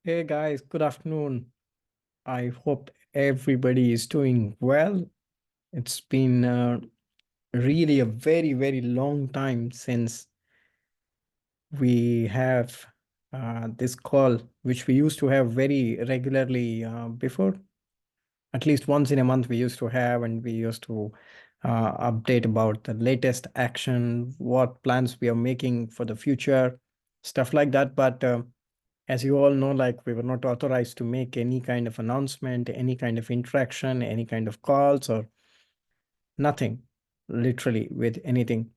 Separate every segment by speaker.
Speaker 1: Hey guys, good afternoon. I hope everybody is doing well. It's been really a very, very long time since we have this call, which we used to have very regularly before. At least once in a month, we used to have, and we used to update about the latest action, what plans we are making for the future, stuff like that. But as you all know, like we were not authorized to make any kind of announcement, any kind of interaction, any kind of calls, or nothing, literally with anything.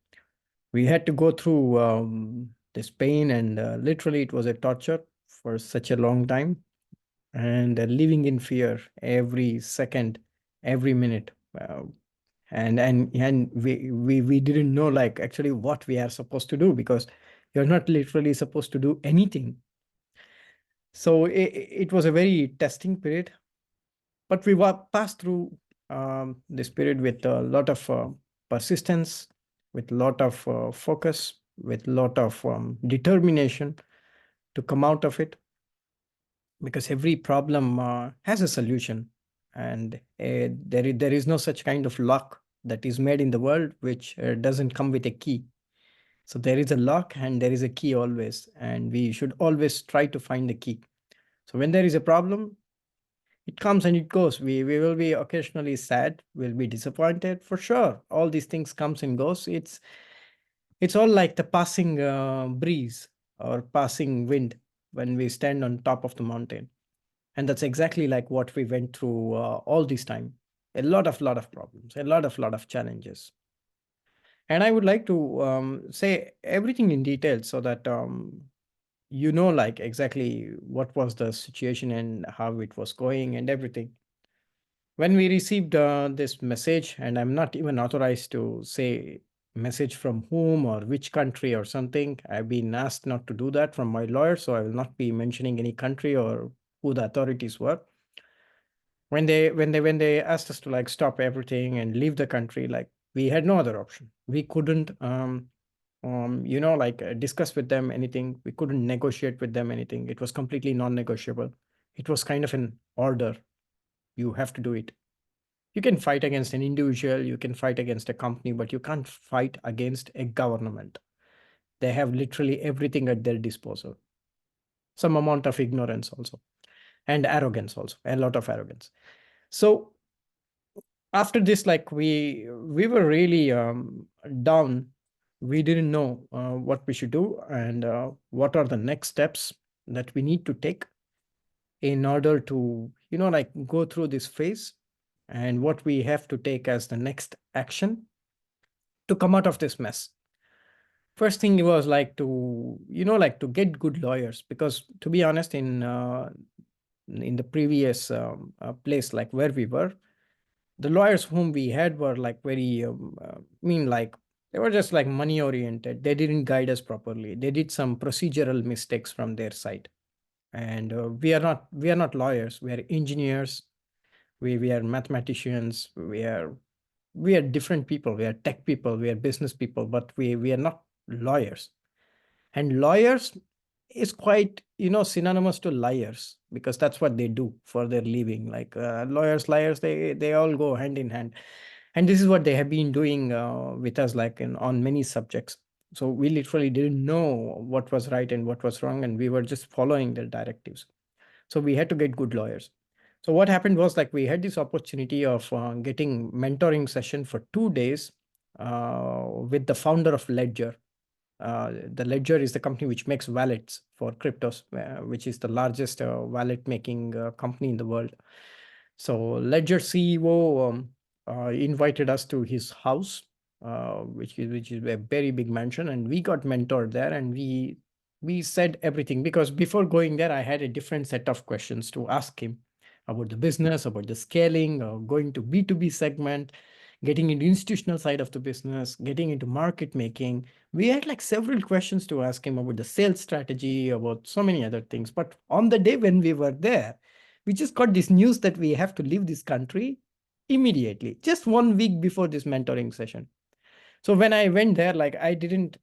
Speaker 1: We had to go through this pain, and literally it was a torture for such a long time, and living in fear every second, every minute. And we didn't know like actually what we are supposed to do, because you're not literally supposed to do anything. So it was a very testing period, but we passed through this period with a lot of persistence, with a lot of focus, with a lot of determination to come out of it, because every problem has a solution, and there is no such kind of lock that is made in the world which doesn't come with a key. So there is a lock and there is a key always, and we should always try to find the key. So when there is a problem, it comes and it goes. We will be occasionally sad, we'll be disappointed for sure. All these things comes and goes. It's all like the passing breeze or passing wind when we stand on top of the mountain. And that's exactly like what we went through all this time. A lot of problems, a lot of challenges. And I would like to say everything in detail so that you know like exactly what was the situation and how it was going and everything. When we received this message, and I'm not even authorized to say message from whom or which country or something. I've been asked not to do that from my lawyer, so I will not be mentioning any country or who the authorities were. When they asked us to like stop everything and leave the country, like we had no other option. We couldn't like discuss with them anything. We couldn't negotiate with them anything. It was completely non-negotiable. It was kind of an order. You have to do it. You can fight against an individual, you can fight against a company, but you can't fight against a government. They have literally everything at their disposal. Some amount of ignorance also, and arrogance also, a lot of arrogance. So after this, like we were really down. We didn't know what we should do, and what are the next steps that we need to take in order to like go through this phase, and what we have to take as the next action to come out of this mess. First thing was like to like to get good lawyers, because to be honest, in the previous place like where we were, the lawyers whom we had were like very like they were just like money oriented. They didn't guide us properly. They did some procedural mistakes from their side. And we are not lawyers, we are engineers, we are mathematicians, we are different people. We are tech people, we are business people, but we are not lawyers. And lawyers is quite synonymous to liars, because that's what they do for their living. Like lawyers, liars, they all go hand in hand. And this is what they have been doing with us, like on many subjects. So we literally didn't know what was right and what was wrong, and we were just following their directives. So we had to get good lawyers. So what happened was like we had this opportunity of getting mentoring session for 2 days with the founder of Ledger. The Ledger is the company which makes wallets for cryptos, which is the largest wallet making company in the world. So Ledger CEO invited us to his house, which is a very big mansion, and we got mentored there, and we said everything, because before going there, I had a different set of questions to ask him about the business, about the scaling, going to B2B segment, getting into institutional side of the business, getting into market making. We had like several questions to ask him about the sales strategy, about so many other things. But on the day when we were there, we just got this news that we have to leave this country immediately, just 1 week before this mentoring session. So when I went there, like I didn't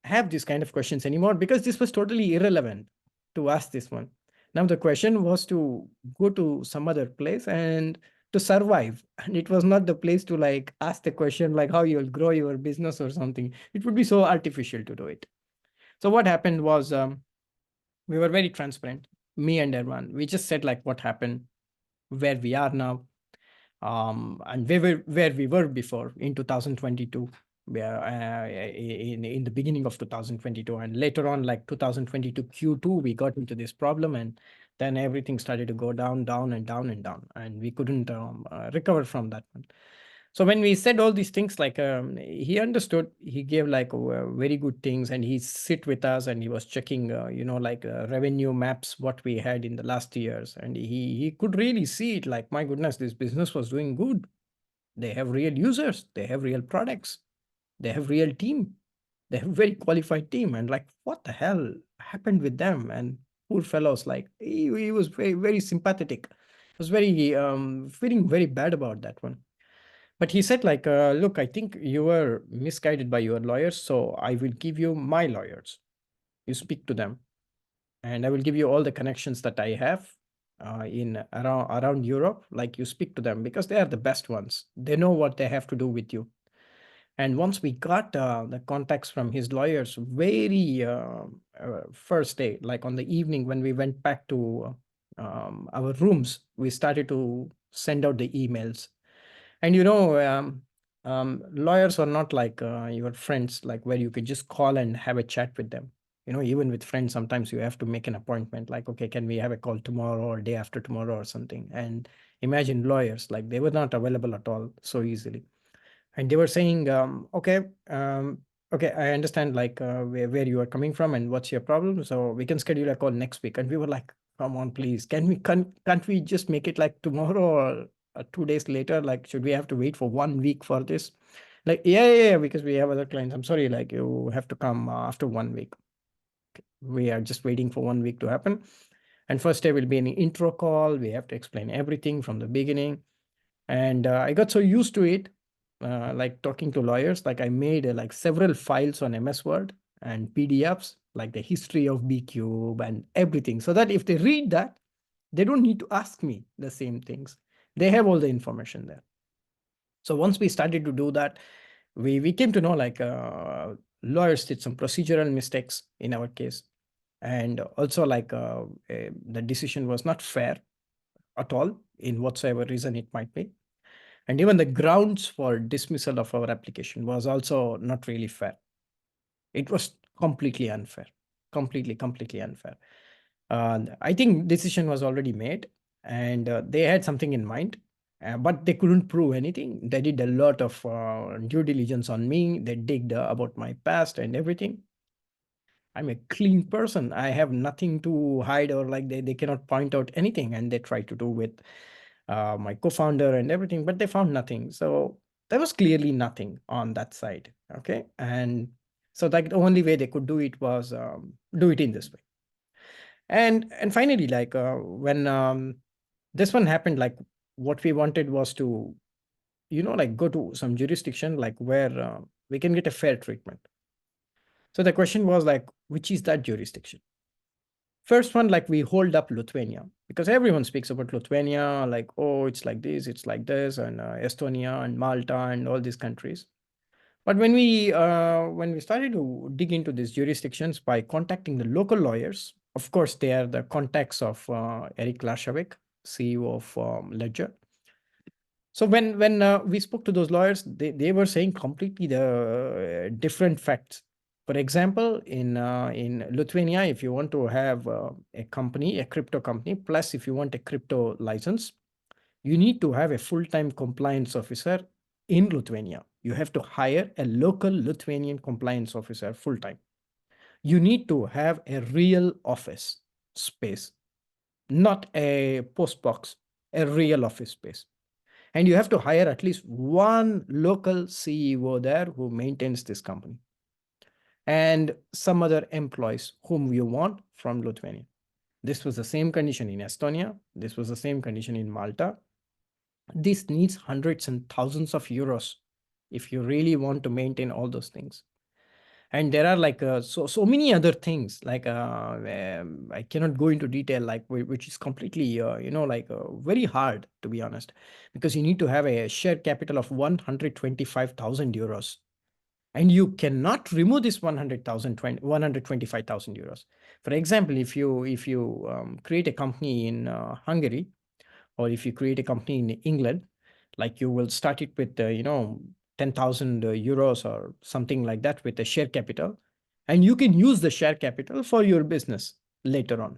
Speaker 1: have this kind of questions anymore, because this was totally irrelevant to ask this one. Now the question was to go to some other place and to survive. And it was not the place to like ask the question like how you'll grow your business or something. It would be so artificial to do it. So what happened was we were very transparent, me and everyone. We just said like what happened, where we are now, and where we were before in 2022, where in the beginning of 2022, and later on like 2022 Q2 we got into this problem, and then everything started to go down, down and down and down, and we couldn't recover from that one. So when we said all these things, like he understood, he gave like very good things, and he sit with us and he was checking, like revenue maps, what we had in the last years. And he could really see it like, my goodness, this business was doing good. They have real users, they have real products, they have real team, they have very qualified team. And like, what the hell happened with them? And poor fellows, like he was very, very sympathetic. Was very feeling very bad about that one. But he said, like, look, I think you were misguided by your lawyers, so I will give you my lawyers. You speak to them, and I will give you all the connections that I have in around Europe. Like, you speak to them because they are the best ones. They know what they have to do with you. And once we got the contacts from his lawyers, very first day, like on the evening when we went back to our rooms, we started to send out the emails. And lawyers are not like your friends, like where you could just call and have a chat with them. Even with friends, sometimes you have to make an appointment, like, okay, can we have a call tomorrow or day after tomorrow or something? And imagine lawyers, like they were not available at all so easily. And they were saying, okay, I understand like where you are coming from and what's your problem. So we can schedule a call next week. And we were like, come on, please, can't we just make it like tomorrow or 2 days later? Like, should we have to wait for 1 week for this? Like, yeah, because we have other clients. I'm sorry, like you have to come after 1 week. We are just waiting for 1 week to happen. And first day will be an intro call. We have to explain everything from the beginning. And I got so used to it, like talking to lawyers, like I made like several files on MS Word and PDFs, like the history of BCube and everything, so that if they read that, they don't need to ask me the same things. They have all the information there. So once we started to do that, we came to know like lawyers did some procedural mistakes in our case. And also like the decision was not fair at all in whatsoever reason it might be. And even the grounds for dismissal of our application was also not really fair. It was completely unfair, completely unfair. I think decision was already made, and they had something in mind, but they couldn't prove anything. They did a lot of due diligence on me. They digged about my past and everything. I'm a clean person. I have nothing to hide, or like they cannot point out anything. And they tried to do with my co-founder and everything, but they found nothing. So there was clearly nothing on that side. Okay. And so like the only way they could do it was do it in this way. And finally, like when this one happened, like what we wanted was to, like go to some jurisdiction, like where we can get a fair treatment. So the question was like, which is that jurisdiction? First one, like we hold up Lithuania because everyone speaks about Lithuania, like, oh, it's like this, and Estonia and Malta and all these countries. But when we started to dig into these jurisdictions by contacting the local lawyers, of course, they are the contacts of Eric Lashavik, CEO of Ledger. So when we spoke to those lawyers, they were saying completely the different facts. For example, in Lithuania, if you want to have a company, a crypto company, plus if you want a crypto license, you need to have a full-time compliance officer in Lithuania. You have to hire a local Lithuanian compliance officer full-time. You need to have a real office space, not a post box, a real office space. And you have to hire at least one local CEO there who maintains this company, and some other employees whom you want from Lithuania. This was the same condition in Estonia. This was the same condition in Malta. This needs hundreds and thousands of euros if you really want to maintain all those things. And there are like so many other things like I cannot go into detail, like which is completely like very hard, to be honest, because you need to have a share capital of 125,000 euros, and you cannot remove this 125,000 euros. For example, if you create a company in Hungary, or if you create a company in England, like you will start it with 10,000 euros or something like that with a share capital, and you can use the share capital for your business later on.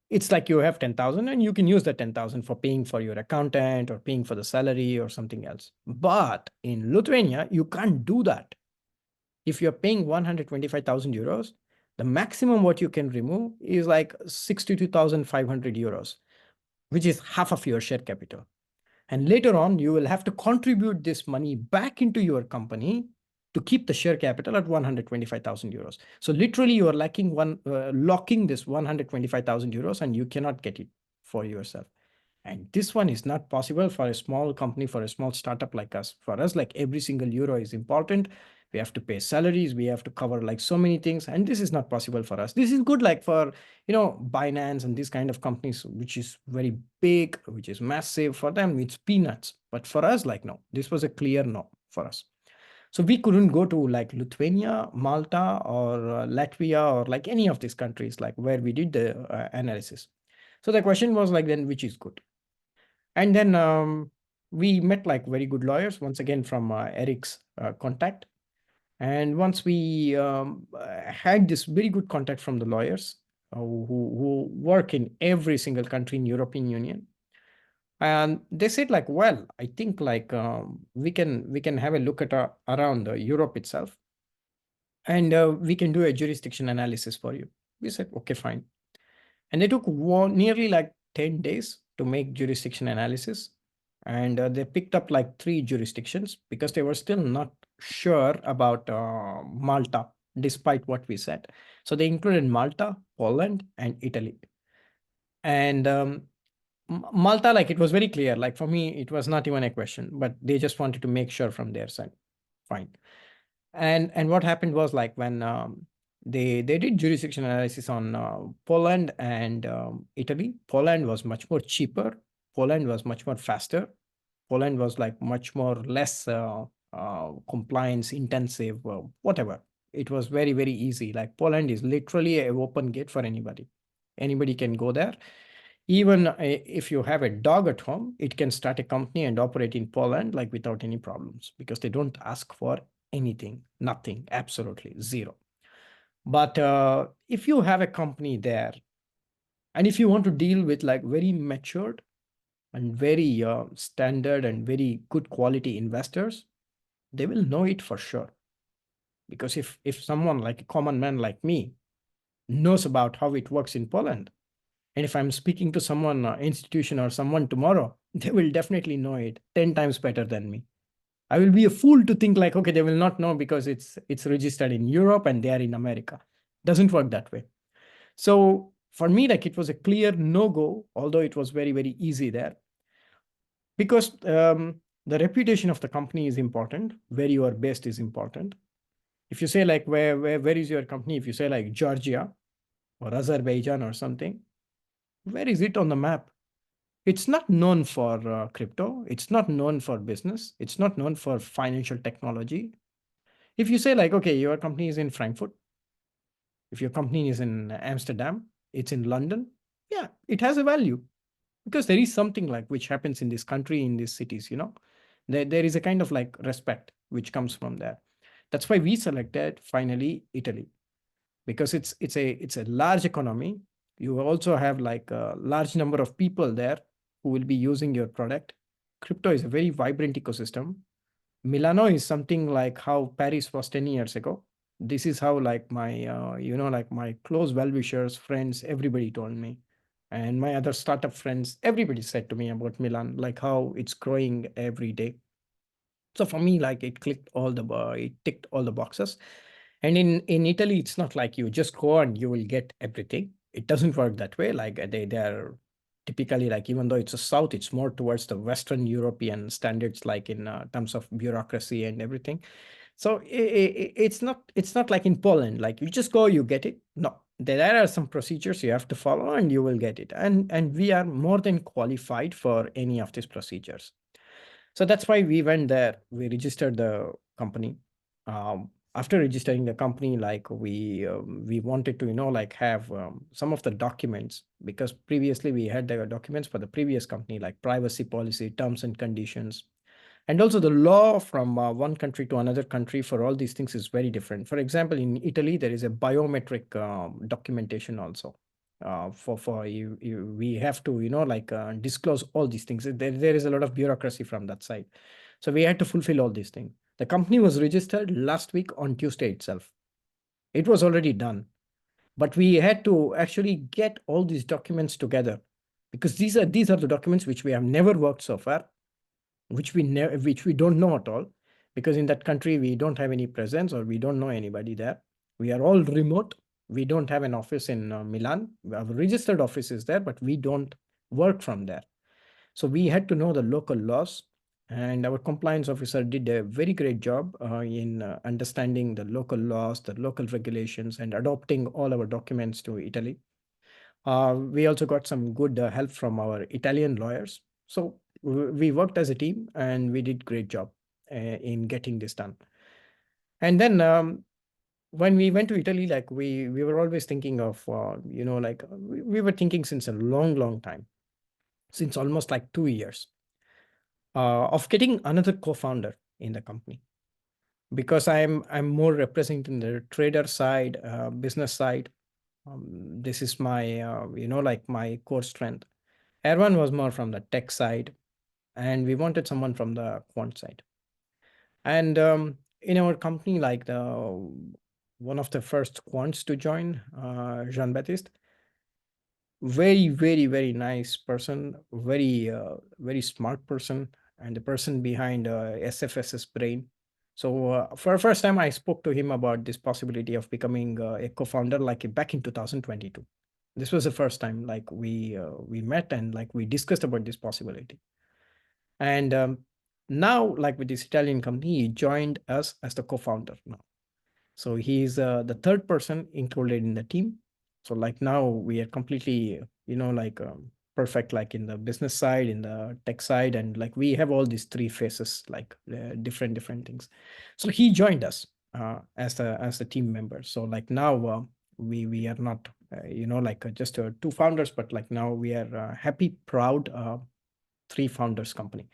Speaker 1: It's like you have 10,000 and you can use the 10,000 for paying for your accountant or paying for the salary or something else. But in Lithuania, you can't do that. If you're paying 125,000 euros, the maximum what you can remove is like 62,500 euros, which is half of your share capital. And later on, you will have to contribute this money back into your company to keep the share capital at 125,000 euros. So literally, you are locking this 125,000 euros, and you cannot get it for yourself. And this one is not possible for a small company, for a small startup like us. For us, like every single euro is important. We have to pay salaries. We have to cover like so many things. And this is not possible for us. This is good like for, Binance and these kind of companies, which is very big, which is massive. For them, it's peanuts. But for us, like, no, this was a clear no for us. So we couldn't go to like Lithuania, Malta, or Latvia, or like any of these countries, like where we did the analysis. So the question was like, then which is good? And then we met like very good lawyers, once again from Eric's contact. And once we had this very good contact from the lawyers who work in every single country in European Union, and they said like, well, I think like we can have a look at around Europe itself, and we can do a jurisdiction analysis for you. We said, okay, fine. And they took nearly like 10 days to make jurisdiction analysis. And they picked up like 3 jurisdictions because they were still not sure about Malta, despite what we said. So they included Malta, Poland, and Italy. And Malta, like it was very clear. Like for me, it was not even a question, but they just wanted to make sure from their side. Fine. And what happened was like when they did jurisdiction analysis on Poland and Italy. Poland was much more cheaper. Poland was much more faster. Poland was like much more less compliance intensive, whatever. It was very, very easy. Like Poland is literally an open gate for anybody. Anybody can go there. Even if you have a dog at home, it can start a company and operate in Poland like without any problems, because they don't ask for anything, nothing, absolutely zero. But if you have a company there, and if you want to deal with like very matured and very standard and very good quality investors, they will know it for sure. Because if someone like a common man like me knows about how it works in Poland, and if I'm speaking to someone, institution or someone tomorrow, they will definitely know it 10 times better than me. I will be a fool to think like, okay, they will not know because it's registered in Europe and they are in America. Doesn't work that way. So for me, like it was a clear no-go, although it was very, very easy there. Because the reputation of the company is important, where you are based is important. If you say like, where is your company? If you say like Georgia or Azerbaijan or something, where is it on the map? It's not known for crypto. It's not known for business. It's not known for financial technology. If you say like, okay, your company is in Frankfurt. If your company is in Amsterdam, it's in London. Yeah, it has a value because there is something like which happens in this country, in these cities, there is a kind of like respect which comes from there. That's why we selected finally Italy, because it's a large economy. You also have like a large number of people there who will be using your product. Crypto is a very vibrant ecosystem. Milano is something like how Paris was 10 years ago. This is how like my, like my close well-wishers, friends, everybody told me. And my other startup friends, everybody said to me about Milan, like how it's growing every day. So for me, like it ticked all the boxes. And in Italy, it's not like you just go and you will get everything. It doesn't work that way. Like they're typically like, even though it's a south, it's more towards the Western European standards, like in terms of bureaucracy and everything. So it's not like in Poland, like you just go, you get it. No, there are some procedures you have to follow and you will get it. And we are more than qualified for any of these procedures. So that's why we went there. We registered the company. After registering the company, like we wanted to, like have some of the documents, because previously we had the documents for the previous company, like privacy policy, terms and conditions, and also the law from one country to another country for all these things is very different. For example, in Italy, there is a biometric documentation also. For you, we have to, like disclose all these things. There is a lot of bureaucracy from that side. So we had to fulfill all these things. The company was registered last week on Tuesday itself. It was already done, but we had to actually get all these documents together, because these are the documents which we have never worked so far, which we don't know at all, because in that country we don't have any presence or we don't know anybody there. We are all remote. We don't have an office in Milan. Our registered office is there, but we don't work from there. So we had to know the local laws, and our compliance officer did a very great job in understanding the local laws, the local regulations, and adopting all our documents to Italy. We also got some good help from our Italian lawyers. So we worked as a team and we did great job in getting this done. And then when we went to Italy, like we were always thinking of, like we were thinking since a long, long time, since almost like 2 years, of getting another co-founder in the company, because I'm more representing the trader side, business side. This is my, like my core strength. Erwan was more from the tech side, and we wanted someone from the quant side. And in our company, like one of the first quants to join, Jean-Baptiste, very, very, very nice person, very smart person, and the person behind SFS's brain. So for the first time, I spoke to him about this possibility of becoming a co-founder, like back in 2022. This was the first time, like we met and like we discussed about this possibility. And now, like with this Italian company, he joined us as the co-founder now. So he's the third person included in the team. So like now we are completely, like perfect, like in the business side, in the tech side, and like we have all these three faces, like different things. So he joined us as the team member. So like now we are not, like just two founders, but like now we are happy, proud, three founders company.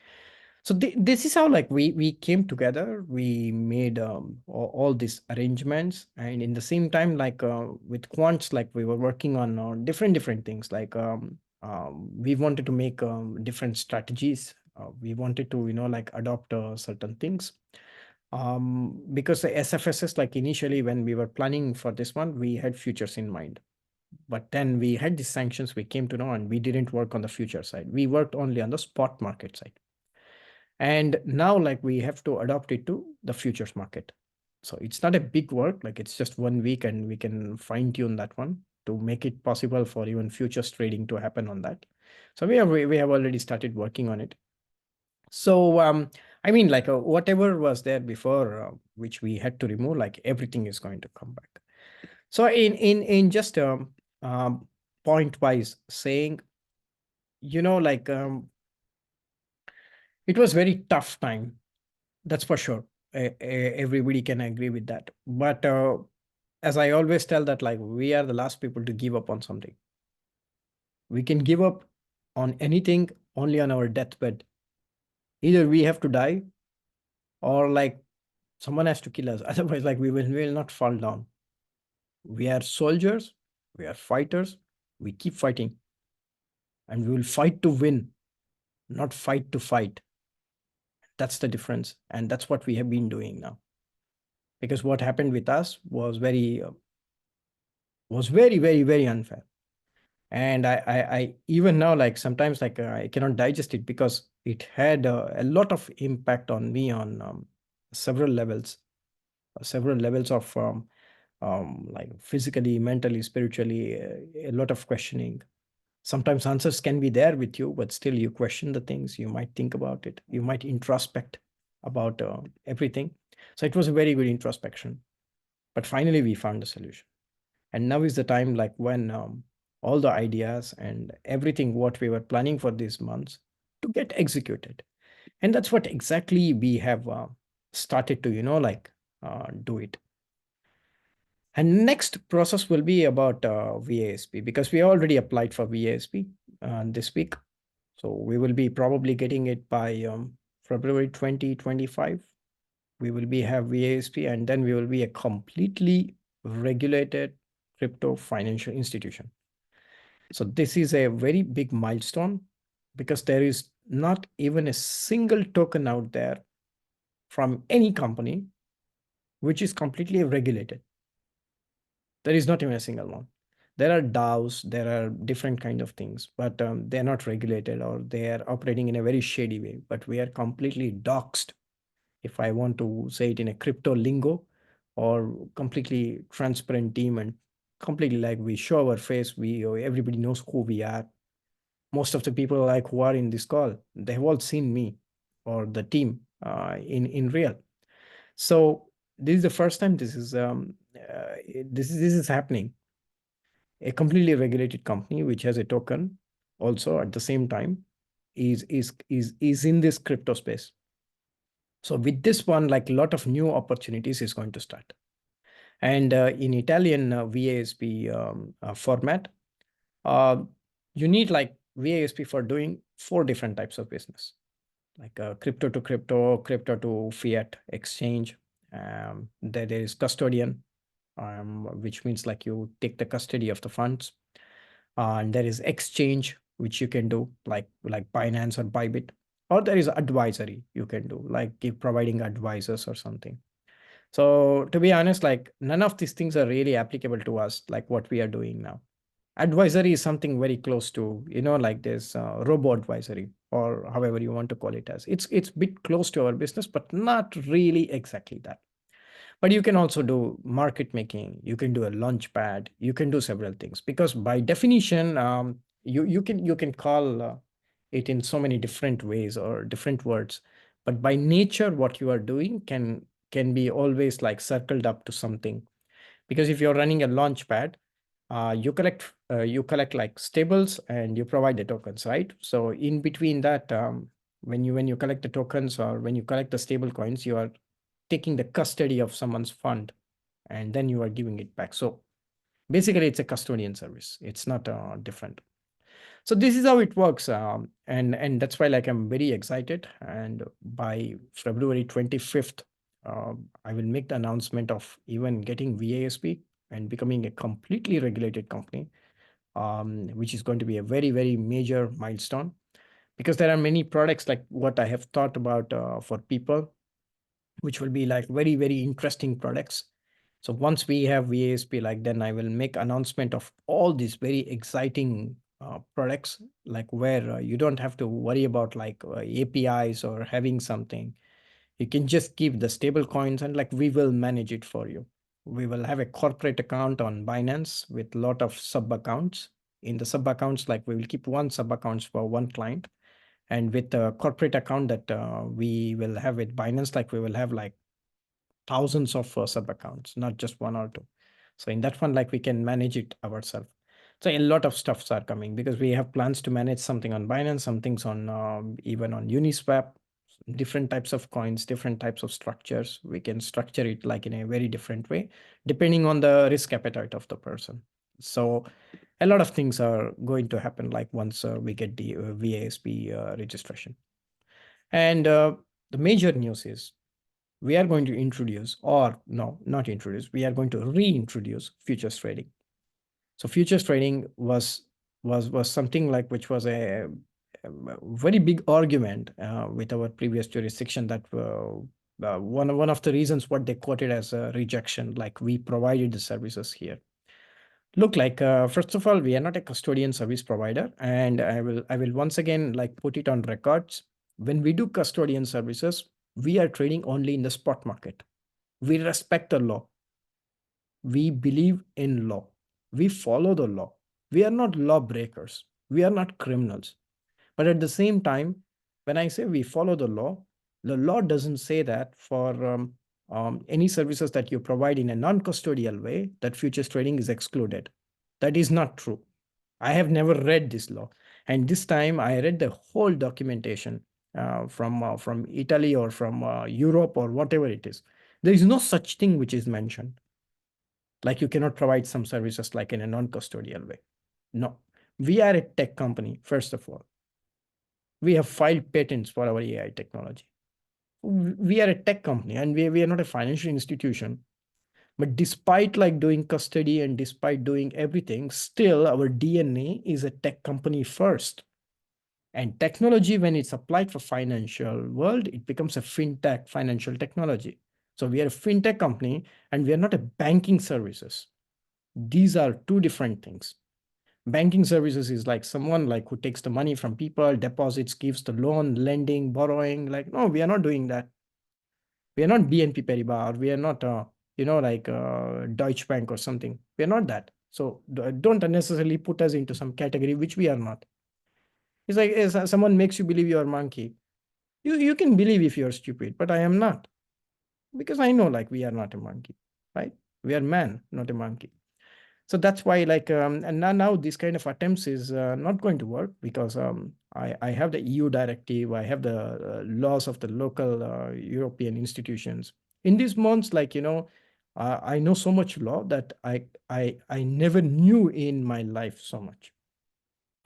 Speaker 1: So this is how like we came together. We made all these arrangements, and in the same time, like with quants, like we were working on different things. Like we wanted to make different strategies. We wanted to like adopt certain things. Because the SFSS, like initially when we were planning for this one, we had futures in mind. But then we had these sanctions, we came to know, and we didn't work on the future side. We worked only on the spot market side. And now like we have to adopt it to the futures market. So it's not a big work, like it's just 1 week and we can fine tune that one to make it possible for even futures trading to happen on that. So we have already started working on it. So I mean, like whatever was there before, which we had to remove, like everything is going to come back. So in just point wise saying, like it was very tough time. That's for sure. Everybody can agree with that. But as I always tell that, like we are the last people to give up on something. We can give up on anything only on our deathbed. Either we have to die or like someone has to kill us. Otherwise, like we will not fall down. We are soldiers, we are fighters, we keep fighting. And we will fight to win, not fight to fight. That's the difference. And that's what we have been doing now. Because what happened with us was very, very unfair. And I even now, like sometimes like I cannot digest it, because it had a lot of impact on me on several levels of like physically, mentally, spiritually, a lot of questioning. Sometimes answers can be there with you, but still you question the things. You might think about it. You might introspect about everything. So it was a very good introspection. But finally, we found a solution. And now is the time, like when all the ideas and everything what we were planning for these months to get executed. And that's what exactly we have started to, do it. And next process will be about VASP, because we already applied for VASP this week. So we will be probably getting it by February 2025. We will be have VASP, and then we will be a completely regulated crypto financial institution. So this is a very big milestone, because there is not even a single token out there from any company which is completely regulated. There is not even a single one. There are DAOs, there are different kind of things, but they're not regulated, or they are operating in a very shady way. But we are completely doxed, if I want to say it in a crypto lingo, or completely transparent team, and completely like we show our face, everybody knows who we are. Most of the people like who are in this call, they have all seen me or the team in real. So this is the first time this is happening. A completely regulated company which has a token also at the same time is in this crypto space. So with this one, like a lot of new opportunities is going to start. And in Italian VASP format, uh, you need like VASP for doing 4 different types of business, like crypto to crypto, crypto to fiat exchange. There is custodian, which means like you take the custody of the funds. And there is exchange, which you can do like Binance or Bybit. Or there is advisory you can do, like give providing advisors or something. So to be honest, like none of these things are really applicable to us, like what we are doing now. Advisory is something very close to, like this robo advisory, or however you want to call it as. It's bit close to our business, but not really exactly that. But you can also do market making, you can do a launch pad, you can do several things, because by definition, you can call it in so many different ways or different words. But by nature, what you are doing can be always like circled up to something. Because if you're running a launch pad, you collect like stables and you provide the tokens, right? So in between that, when you collect the tokens, or when you collect the stable coins, you are taking the custody of someone's fund, and then you are giving it back. So basically it's a custodian service. It's not different. So this is how it works. And that's why like I'm very excited. And by February 25th, I will make the announcement of even getting VASP and becoming a completely regulated company, which is going to be a very, very major milestone, because there are many products like what I have thought about for people, which will be like very, very interesting products. So once we have VASP, like then I will make announcement of all these very exciting products, like where you don't have to worry about like APIs or having something. You can just keep the stable coins, and like we will manage it for you. We will have a corporate account on Binance with a lot of sub accounts. In the sub accounts, like we will keep one sub accounts for one client. And with the corporate account that we will have with Binance, like we will have like thousands of sub accounts, not just one or two. So in that one, like we can manage it ourselves. So a lot of stuffs are coming, because we have plans to manage something on Binance, some things on even on Uniswap, different types of coins, different types of structures. We can structure it like in a very different way, depending on the risk appetite of the person. So a lot of things are going to happen like once we get the VASP registration. And the major news is we are going to introduce, or no, not introduce, we are going to reintroduce futures trading. So futures trading was something like which was a very big argument with our previous jurisdiction, that one of the reasons what they quoted as a rejection, like we provided the services here. Look, like first of all, we are not a custodian service provider, and I will once again like put it on records. When we do custodian services, we are trading only in the spot market. We respect the law. We believe in law. We follow the law. We are not law breakers. We are not criminals. But at the same time, when I say we follow the law doesn't say that for any services that you provide in a non-custodial way, that futures trading is excluded. That is not true. I have never read this law. And this time I read the whole documentation from Italy or from Europe or whatever it is. There is no such thing which is mentioned. Like you cannot provide some services like in a non-custodial way. No, we are a tech company, first of all. We have filed patents for our AI technology. We are a tech company and we are not a financial institution. But despite like doing custody and despite doing everything, still our DNA is a tech company first. And technology, when it's applied for financial world, it becomes a fintech, financial technology. So we are a fintech company and we are not a banking services. These are two different things. Banking services is like someone like who takes the money from people, deposits, gives the loan, lending, borrowing. Like, no, we are not doing that. We are not BNP Paribas, or we are not, like Deutsche Bank or something. We are not that. So don't unnecessarily put us into some category which we are not. It's like someone makes you believe you are a monkey. You can believe if you're stupid, but I am not. Because I know like we are not a monkey, right? We are man, not a monkey. So that's why like and now these kind of attempts is not going to work because I have the EU directive, I have the laws of the local European institutions. In these months, like I know so much law that I never knew in my life so much.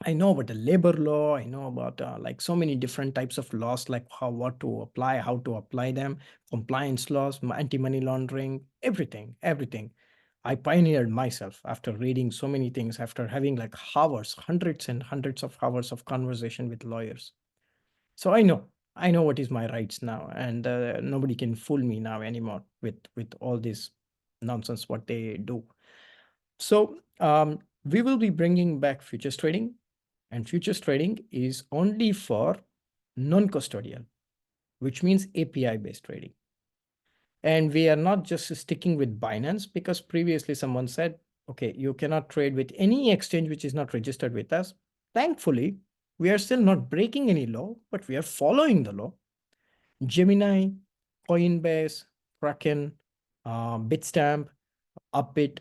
Speaker 1: I know about the labor law. I know about like so many different types of laws, like what to apply, how to apply them, compliance laws, anti-money laundering, everything. I pioneered myself after reading so many things, after having like hours, hundreds and hundreds of hours of conversation with lawyers. So I know what is my rights now, and nobody can fool me now anymore with all this nonsense what they do. So we will be bringing back futures trading, and futures trading is only for non-custodial, which means API-based trading. And we are not just sticking with Binance because previously someone said, okay, you cannot trade with any exchange which is not registered with us. Thankfully, we are still not breaking any law, but we are following the law. Gemini, Coinbase, Kraken, Bitstamp, Upbit,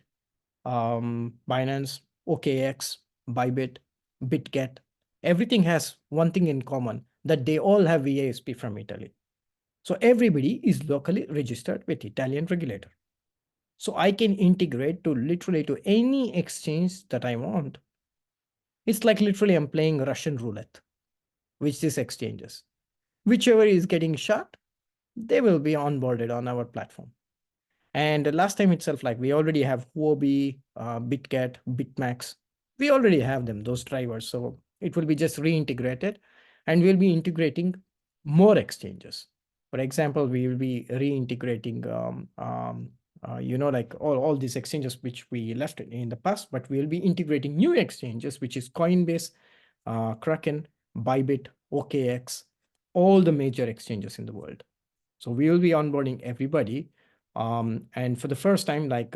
Speaker 1: Binance, OKX, Bybit, BitGet, everything has one thing in common, that they all have VASP from Italy. So everybody is locally registered with Italian regulator. So I can integrate to literally to any exchange that I want. It's like literally I'm playing Russian roulette, which these exchanges. Whichever is getting shot, they will be onboarded on our platform. And last time itself, like we already have Huobi, BitGet, BitMax. We already have them, those drivers. So it will be just reintegrated and we'll be integrating more exchanges. For example, we will be reintegrating, like all these exchanges which we left in the past, but we'll be integrating new exchanges, which is Coinbase, Kraken, Bybit, OKX, all the major exchanges in the world. So we will be onboarding everybody. And for the first time, like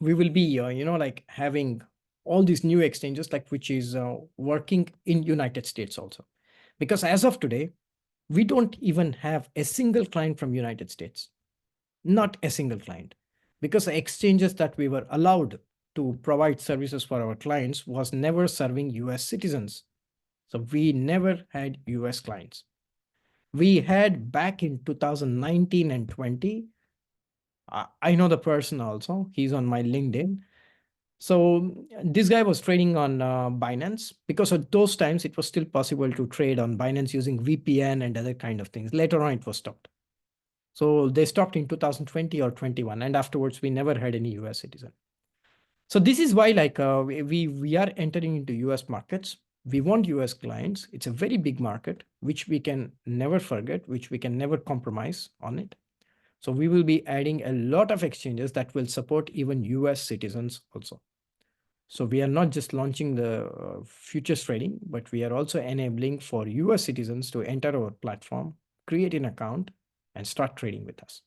Speaker 1: we will be, like having all these new exchanges, like which is working in United States also. Because as of today, we don't even have a single client from United States, not a single client, because the exchanges that we were allowed to provide services for our clients was never serving US citizens. So we never had US clients. We had back in 2019 and 20, I know the person also. He's on my LinkedIn. So this guy was trading on Binance because at those times it was still possible to trade on Binance using VPN and other kind of things. Later on, it was stopped. So they stopped in 2020 or 21, and afterwards we never had any US citizen. So this is why like we are entering into US markets. We want US clients. It's a very big market, which we can never forget, which we can never compromise on it. So we will be adding a lot of exchanges that will support even US citizens also. So we are not just launching the futures trading, but we are also enabling for US citizens to enter our platform, create an account, and start trading with us.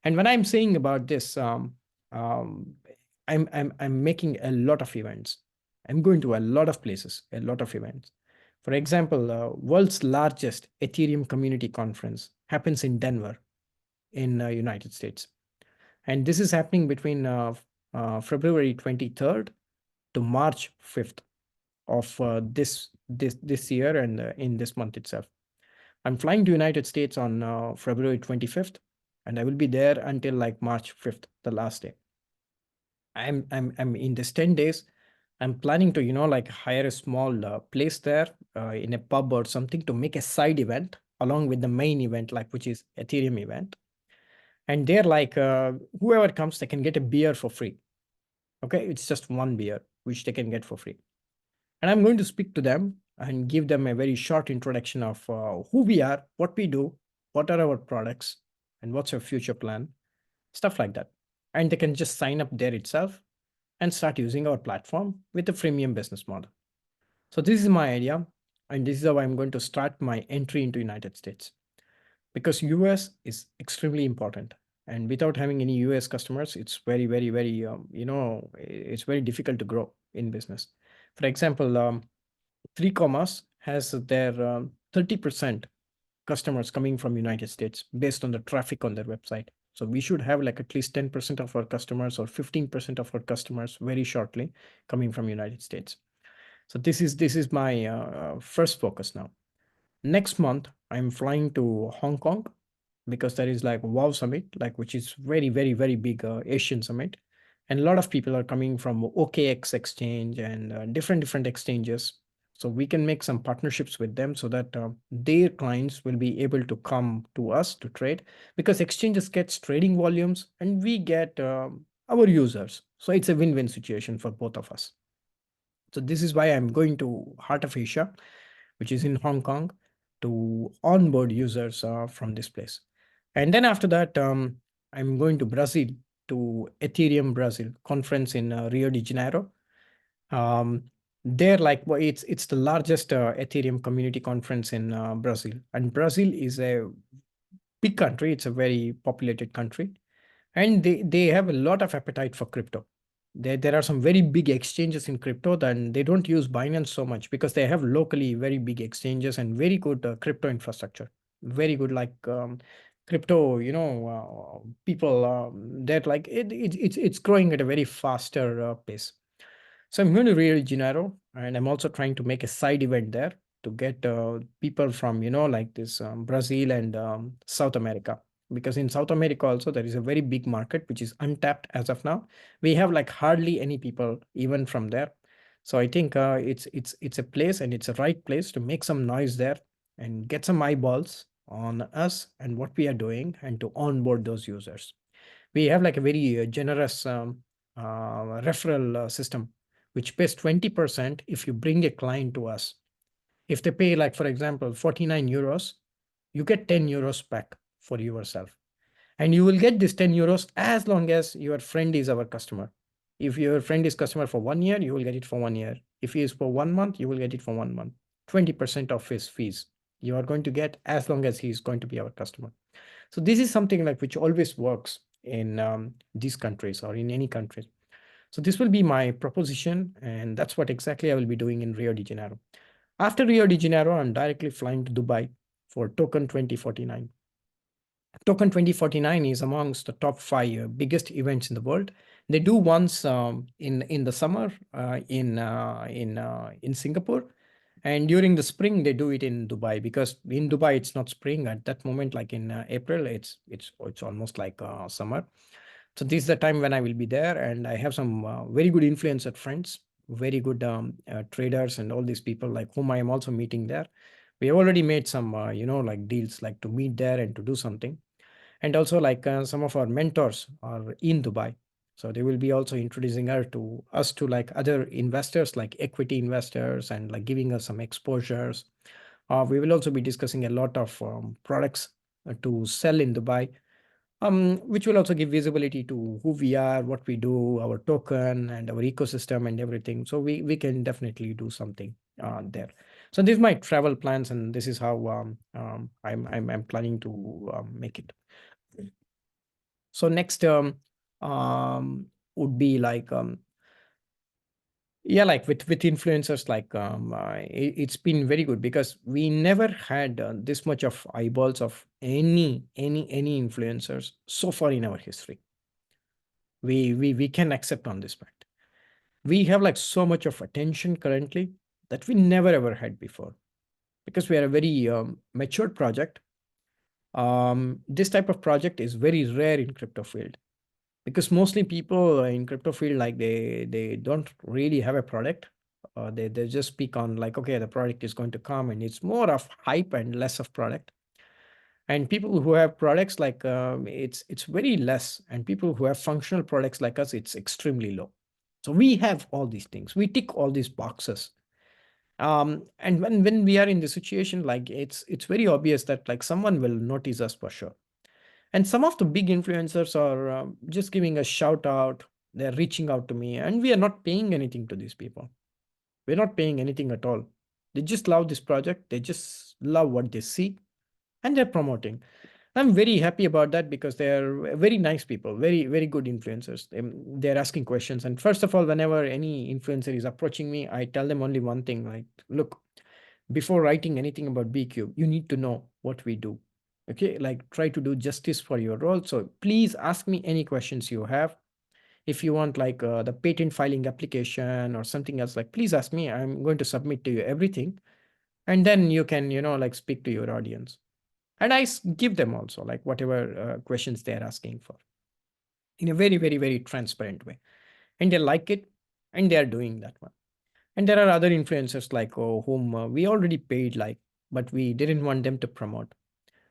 Speaker 1: And when I'm saying about this, I'm making a lot of events. I'm going to a lot of places, a lot of events. For example, world's largest Ethereum community conference happens in Denver in United States. And this is happening between February 23rd to March 5th of this year, and in this month itself. I'm flying to United States on February 25th, and I will be there until like March 5th, the last day. I'm in this 10 days. I'm planning to, like hire a small place there in a pub or something to make a side event along with the main event, like which is Ethereum event. And they're like, whoever comes, they can get a beer for free. Okay, it's just one beer which they can get for free. And I'm going to speak to them and give them a very short introduction of who we are, what we do, what are our products, and what's our future plan, stuff like that. And they can just sign up there itself and start using our platform with a freemium business model. So this is my idea, and this is how I'm going to start my entry into United States, because US is extremely important. And without having any US customers, it's very, very, very, it's very difficult to grow in business. For example, 3Commerce has their 30% customers coming from United States based on the traffic on their website. So we should have like at least 10% of our customers or 15% of our customers very shortly coming from United States. So this is my first focus now. Next month, I'm flying to Hong Kong because there is like WOW Summit, like which is very, very, very big Asian summit. And a lot of people are coming from OKX exchange and different exchanges. So we can make some partnerships with them so that their clients will be able to come to us to trade, because exchanges gets trading volumes and we get our users. So it's a win-win situation for both of us. So this is why I'm going to Heart of Asia, which is in Hong Kong, to onboard users from this place. And then after that, I'm going to Brazil, to Ethereum Brazil conference in Rio de Janeiro. There, like, well, it's the largest Ethereum community conference in Brazil, and Brazil is a big country. It's a very populated country, and they have a lot of appetite for crypto. There are some very big exchanges in crypto, and they don't use Binance so much because they have locally very big exchanges and very good crypto infrastructure. Very good, like crypto, people that like it's growing at a very faster pace. So I'm going to Rio de Janeiro, and I'm also trying to make a side event there to get people from, like this Brazil and South America. Because in South America also there is a very big market which is untapped as of now. We have like hardly any people even from there. So I think it's a place, and it's a right place to make some noise there and get some eyeballs on us and what we are doing, and to onboard those users. We have like a very generous referral system which pays 20% if you bring a client to us. If they pay, like, for example, 49 euros, you get 10 euros back for yourself. And you will get this 10 euros as long as your friend is our customer. If your friend is customer for 1 year, you will get it for 1 year. If he is for 1 month, you will get it for 1 month. 20% of his fees you are going to get as long as he is going to be our customer. So this is something like which always works in these countries or in any country. So this will be my proposition, and that's what exactly I will be doing in Rio de Janeiro. After Rio de Janeiro, I'm directly flying to Dubai for Token 2049. Token 2049 is amongst the top 5 biggest events in the world. They do once in the summer in Singapore, and during the spring they do it in Dubai, because in Dubai it's not spring at that moment. Like in April, it's almost like summer. So this is the time when I will be there, and I have some very good influencer friends, very good traders, and all these people like whom I am also meeting there. We have already made some, like deals, like to meet there and to do something. And also like some of our mentors are in Dubai. So they will be also introducing us to like other investors, like equity investors, and like giving us some exposures. We will also be discussing a lot of products to sell in Dubai, which will also give visibility to who we are, what we do, our token, and our ecosystem and everything. So we can definitely do something there. So this is my travel plans, and this is how I'm planning to make it. So next would be like Yeah, like with influencers, like it's been very good because we never had this much of eyeballs of any influencers so far in our history. We can accept on this fact. We have like so much of attention currently that we never ever had before, because we are a very matured project. This type of project is very rare in crypto field, because mostly people in crypto field, like they don't really have a product. They just speak on like, okay, the product is going to come, and it's more of hype and less of product. And people who have products, like it's very less, and people who have functional products like us, it's extremely low. So we have all these things, we tick all these boxes. And when we are in the situation, like it's very obvious that like someone will notice us for sure. And some of the big influencers are just giving a shout out. They're reaching out to me, and we are not paying anything to these people. We're not paying anything at all. They just love this project, they just love what they see, and they're promoting. I'm very happy about that, because they're very nice people, very good influencers. They're asking questions. And first of all, whenever any influencer is approaching me, I tell them only one thing, like, look, before writing anything about BCube, you need to know what we do. Okay, like try to do justice for your role. So please ask me any questions you have. If you want like the patent filing application or something else, like please ask me. I'm going to submit to you everything. And then you can, like speak to your audience. And give them also like whatever questions they're asking for, in a very transparent way. And they like it, and they're doing that one. And there are other influencers like whom we already paid, like, but we didn't want them to promote.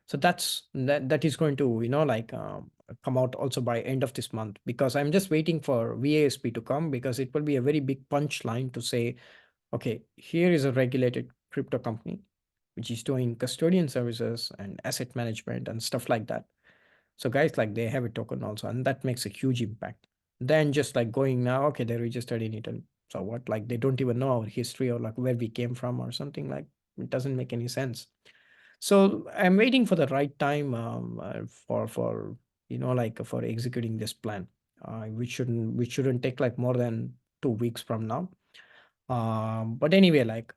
Speaker 1: So that is going to, like come out also by end of this month, because I'm just waiting for VASP to come, because it will be a very big punchline to say, okay, here is a regulated crypto company which is doing custodian services and asset management and stuff like that. So guys, like they have a token also, and that makes a huge impact. Then just like going now, okay, they're registered in Italy. So what, like they don't even know our history or like where we came from or something, like it doesn't make any sense. So I'm waiting for the right time for like for executing this plan, which shouldn't take like more than 2 weeks from now. But anyway, like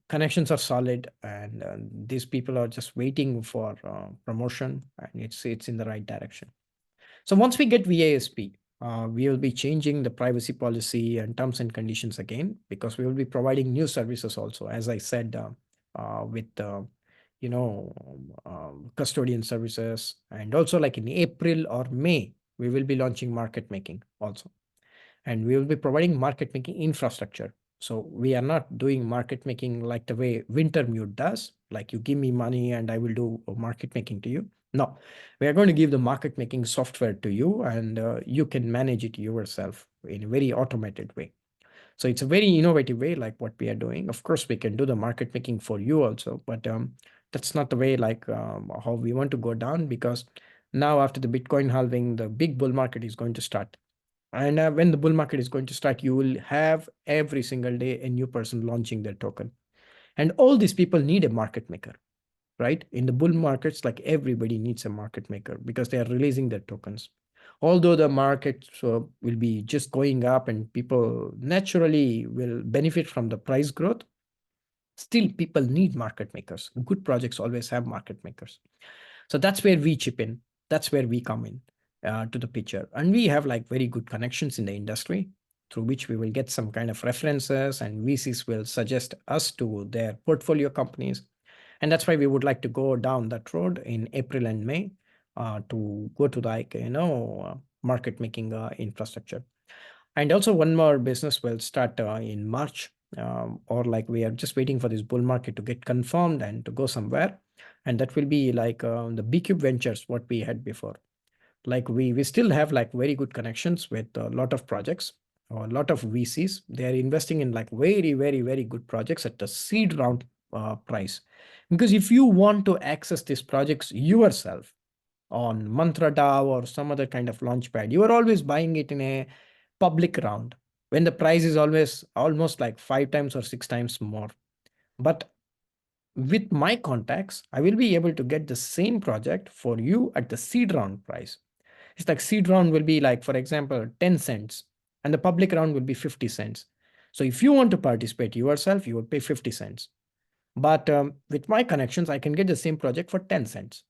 Speaker 1: connections are solid, and these people are just waiting for promotion, and it's in the right direction. So once we get VASP, we will be changing the privacy policy and terms and conditions again, because we will be providing new services also, as I said, with custodian services. And also like in April or May, we will be launching market making also, and we will be providing market making infrastructure. So we are not doing market making like the way Wintermute does, like you give me money and I will do market making to you. No, we are going to give the market making software to you, and you can manage it yourself in a very automated way. So it's a very innovative way, like what we are doing. Of course, we can do the market making for you also, but that's not the way like how we want to go down, because now after the Bitcoin halving, the big bull market is going to start. And when the bull market is going to start, you will have every single day a new person launching their token. And all these people need a market maker, right? In the bull markets, like everybody needs a market maker, because they are releasing their tokens. Although the market will be just going up and people naturally will benefit from the price growth, still people need market makers. Good projects always have market makers. So that's where we chip in. That's where we come in to the picture. And we have like very good connections in the industry, through which we will get some kind of references, and VCs will suggest us to their portfolio companies. And that's why we would like to go down that road in April and May, to go to like, market making infrastructure. And also one more business will start in March, or like we are just waiting for this bull market to get confirmed and to go somewhere. And that will be like the BCube Ventures, what we had before. Like we still have like very good connections with a lot of projects, or a lot of VCs. They are investing in like very good projects at the seed round price. Because if you want to access these projects yourself on Mantra DAO or some other kind of launchpad, you are always buying it in a public round, when the price is always almost like 5 times or 6 times more. But with my contacts, I will be able to get the same project for you at the seed round price. It's like seed round will be like, for example, 10 cents, and the public round will be 50 cents. So if you want to participate yourself, you would pay 50 cents. But with my connections, I can get the same project for 10 cents.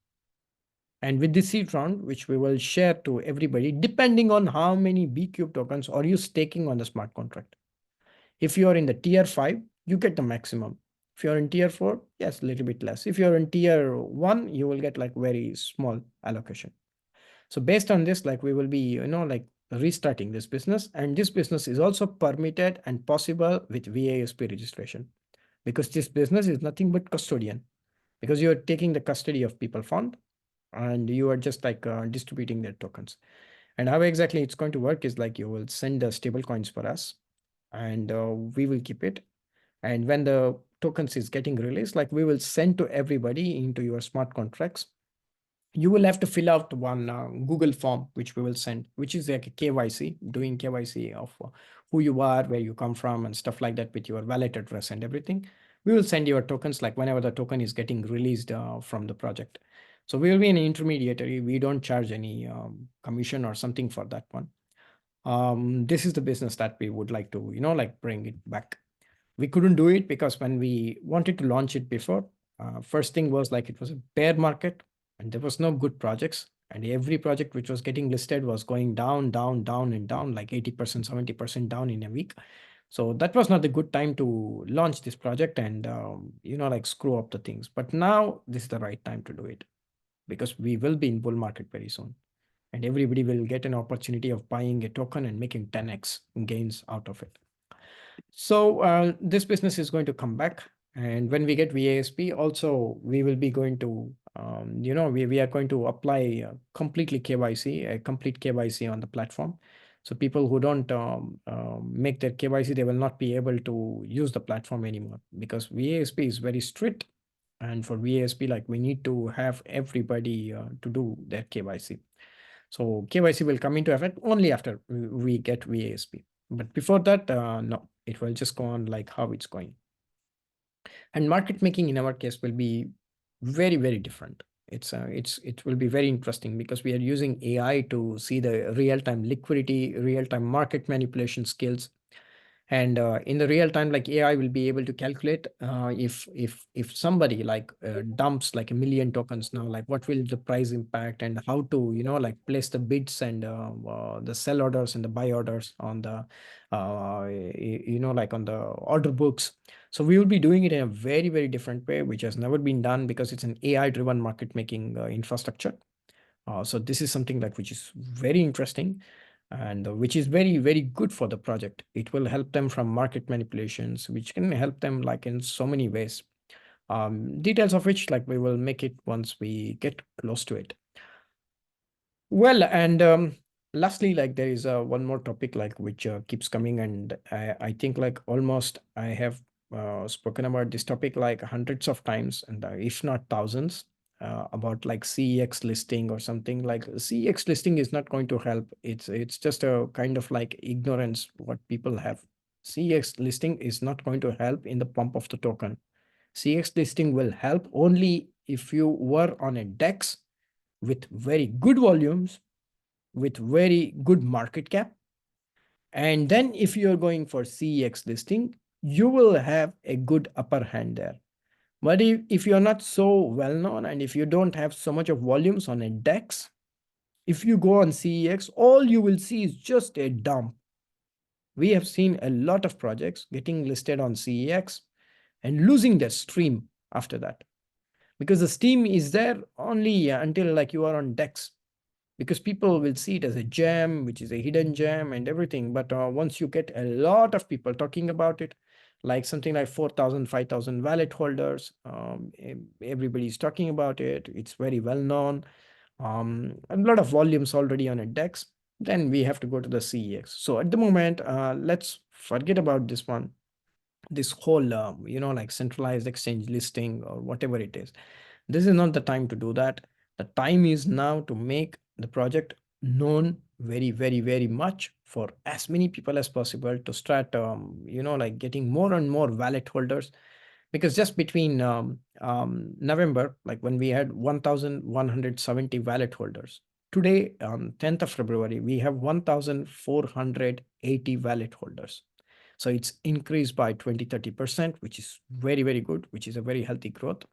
Speaker 1: And with the seed round, which we will share to everybody, depending on how many BCube tokens are you staking on the smart contract. If you are in the tier 5, you get the maximum. If you're in tier 4, yes, a little bit less. If you're in tier 1, you will get like very small allocation. So based on this, like we will be, like restarting this business. And this business is also permitted and possible with VASP registration, because this business is nothing but custodian, because you're taking the custody of people fund and you are just like distributing their tokens. And how exactly it's going to work is like you will send the stable coins for us, and we will keep it. And when the tokens is getting released, like we will send to everybody into your smart contracts. You will have to fill out one Google form, which we will send, which is like a KYC, doing KYC of who you are, where you come from, and stuff like that with your wallet address and everything. We will send your tokens like whenever the token is getting released from the project. So we will be an intermediary. We don't charge any commission or something for that one. This is the business that we would like to, like bring it back. We couldn't do it because when we wanted to launch it before, first thing was like it was a bear market and there was no good projects. And every project which was getting listed was going down, down, down, and down, like 80%, 70% down in a week. So that was not the good time to launch this project and, like screw up the things. But now this is the right time to do it, because we will be in bull market very soon. And everybody will get an opportunity of buying a token and making 10x gains out of it. So this business is going to come back. And when we get VASP, also we will be going to, we are going to apply completely KYC, a complete KYC on the platform. So people who don't make their KYC, they will not be able to use the platform anymore, because VASP is very strict. And for VASP, like we need to have everybody to do their KYC. So KYC will come into effect only after we get VASP. But before that, no, it will just go on like how it's going. And market making in our case will be very, very different. It will be very interesting because we are using AI to see the real-time liquidity, real-time market manipulation skills. And in the real time, like AI will be able to calculate if somebody like dumps like 1 million tokens now, like what will the price impact, and how to like place the bids and the sell orders and the buy orders on the like on the order books. So we will be doing it in a very, very different way, which has never been done, because it's an AI driven market making infrastructure. So this is something that which is very interesting, and which is very, very good for the project. It will help them from market manipulations, which can help them like in so many ways. Details of which like we will make it once we get close to it. Well, and lastly, like there is one more topic like which keeps coming, and I think like almost I have spoken about this topic like hundreds of times, and if not thousands, about like CEX listing or something. Like CEX listing is not going to help. It's just a kind of like ignorance what people have. CEX listing is not going to help in the pump of the token. CEX listing will help only if you were on a DEX with very good volumes, with very good market cap. And then if you're going for CEX listing, you will have a good upper hand there. But if you're not so well known, and if you don't have so much of volumes on a DEX, if you go on CEX, all you will see is just a dump. We have seen a lot of projects getting listed on CEX and losing their stream after that, because the steam is there only until like you are on DEX, because people will see it as a gem, which is a hidden gem and everything. But once you get a lot of people talking about it, like something like 4,000, 5,000 wallet holders, everybody's talking about it. It's very well known. A lot of volumes already on a DEX. Then we have to go to the CEX. So at the moment, let's forget about this one, this whole, like centralized exchange listing or whatever it is. This is not the time to do that. The time is now to make the project known very, very, very much for as many people as possible, to start, like getting more and more wallet holders. Because just between November, like when we had 1,170 wallet holders, today, 10th of February, we have 1,480 wallet holders. So it's increased by 20-30%, which is very, very good, which is a very healthy growth.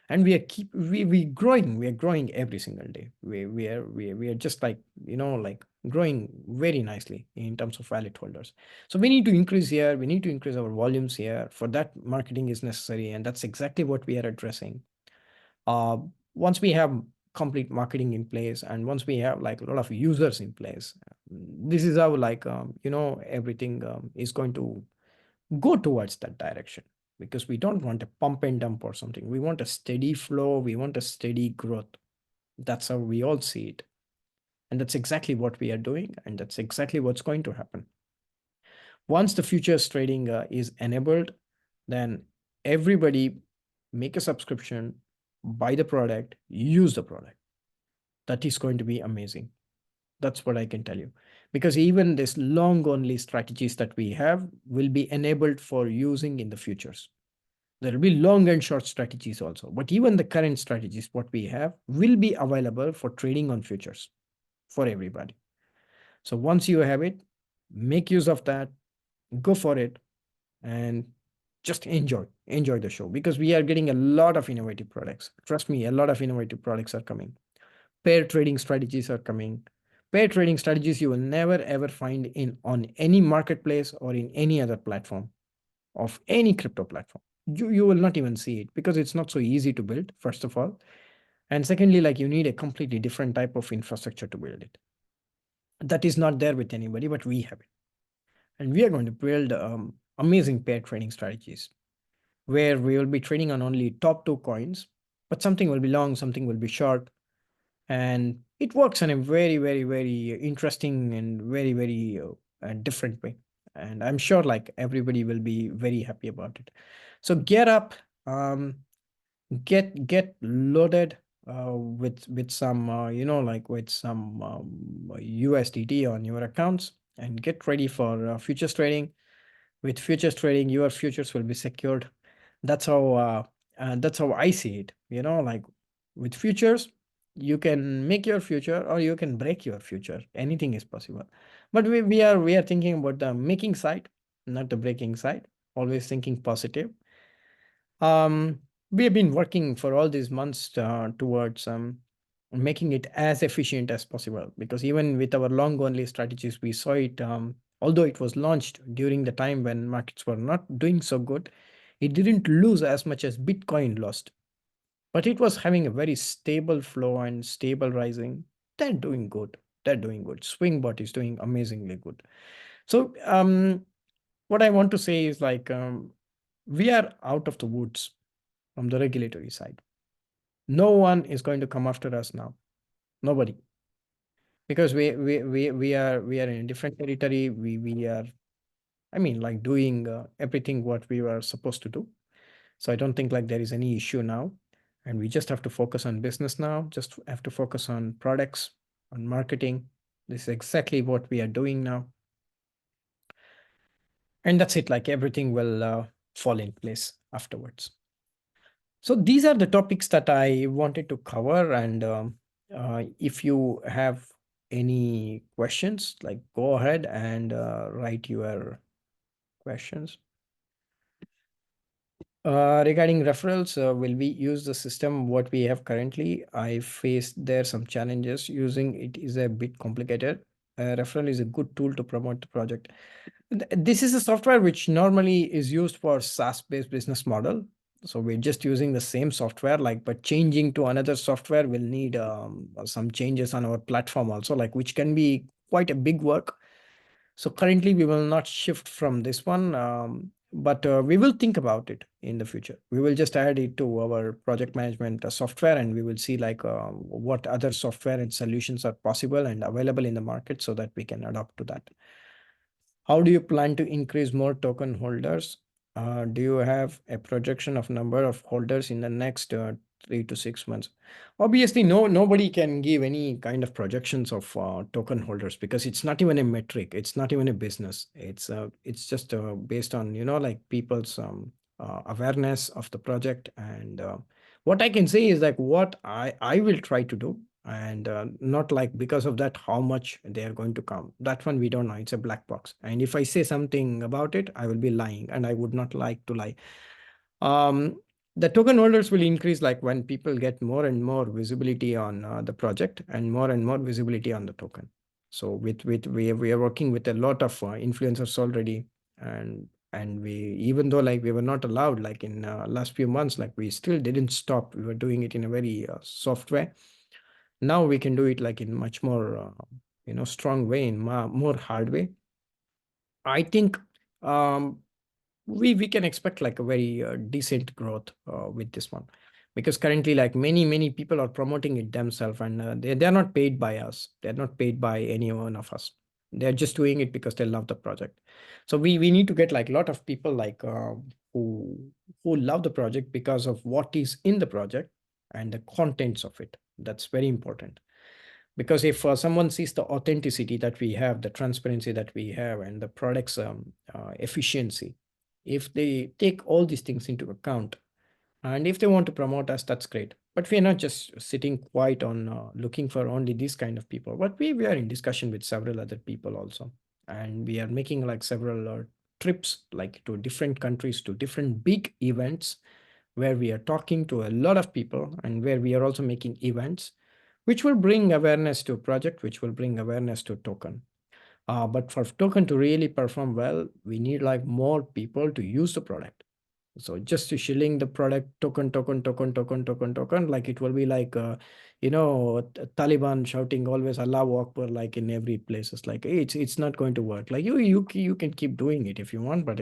Speaker 1: And we are growing every single day. We are just like, like growing very nicely in terms of wallet holders. So we need to increase here, we need to increase our volumes here. For that, marketing is necessary, and that's exactly what we are addressing. uh, Once we have complete marketing in place, and once we have like a lot of users in place, this is how like everything is going to go towards that direction, because we don't want a pump and dump or something. We want a steady flow, we want a steady growth. That's how we all see it, and that's exactly what we are doing, and that's exactly what's going to happen. Once the futures trading is enabled, then everybody make a subscription, buy the product, use the product. That is going to be amazing. That's what I can tell you. Because even this long only strategies that we have will be enabled for using in the futures. There will be long and short strategies also. But even the current strategies, what we have, will be available for trading on futures for everybody. So once you have it, make use of that, go for it, and just enjoy the show, because we are getting a lot of innovative products. Trust me, a lot of innovative products are coming. Pair trading strategies are coming. Pair trading strategies you will never ever find in on any marketplace or in any other platform of any crypto platform. You will not even see it, because it's not so easy to build, first of all. And secondly, like, you need a completely different type of infrastructure to build it. That is not there with anybody, but we have it. And we are going to build amazing pair trading strategies, where we will be trading on only top two coins, but something will be long, something will be short. And it works in a very, very, very interesting and very, very different way. And I'm sure like everybody will be very happy about it. So get up, um, get loaded with some like with some USDT on your accounts, and get ready for futures trading. With futures trading, your futures will be secured. That's how I see it. Like, with futures, you can make your future or you can break your future. Anything is possible. But we are thinking about the making side, not the breaking side. Always thinking positive. um, we have been working for all these months towards making it as efficient as possible, because even with our long only strategies, we saw it, although it was launched during the time when markets were not doing so good, it didn't lose as much as Bitcoin lost, but it was having a very stable flow and stable rising. They're doing good. They're doing good. Swingbot is doing amazingly good. So what I want to say is like, we are out of the woods from the regulatory side. No one is going to come after us now. Nobody. Because we are in a different territory. We are, I mean, like, doing everything what we were supposed to do. So I don't think like there is any issue now. And we just have to focus on business now. Just have to focus on products, on marketing. This is exactly what we are doing now. And that's it. Like, everything will fall in place afterwards. So these are the topics that I wanted to cover. And if you have any questions, like, go ahead and write your questions. Regarding referrals, will we use the system what we have currently? I faced there some challenges. Using it is a bit complicated. Referral is a good tool to promote the project. This is a software which normally is used for SaaS-based business model. So we're just using the same software, like, but changing to another software will need some changes on our platform also, like, which can be quite a big work. So currently we will not shift from this one, but we will think about it in the future. We will just add it to our project management software, and we will see like what other software and solutions are possible and available in the market, so that we can adapt to that. How do you plan to increase more token holders? Do you have a projection of number of holders in the next 3 to 6 months? Obviously, nobody can give any kind of projections of token holders, because it's not even a metric. It's not even a business. It's just based on like people's awareness of the project. And what I can say is like what I will try to do. And not like because of that how much they are going to come. That one we don't know. It's a black box. And if I say something about it, I will be lying, and I would not like to lie. um, the token holders will increase like when people get more and more visibility on the project and more visibility on the token. So we are working with a lot of influencers already. And we, even though like we were not allowed like in last few months, like we still didn't stop. We were doing it in a very soft way. Now we can do it like in much more strong way, in more hard way. I think um, we can expect like a very decent growth with this one, because currently like many people are promoting it themselves, and they're not paid by us, they're not paid by any one of us. They're just doing it because they love the project. So we need to get like a lot of people like who love the project because of what is in the project and the contents of it. That's very important. Because if someone sees the authenticity that we have, the transparency that we have, and the product's efficiency, if they take all these things into account, and if they want to promote us, that's great. But we are not just sitting quiet on looking for only these kind of people, but we are in discussion with several other people also. And we are making like several trips like to different countries, to different big events, where we are talking to a lot of people, and where we are also making events which will bring awareness to project, which will bring awareness to token. But for token to really perform well, we need like more people to use the product. So just to shilling the product, token, like it will be like Taliban shouting always Allahu Akbar like in every place. It's like it's not going to work. Like you can keep doing it if you want, but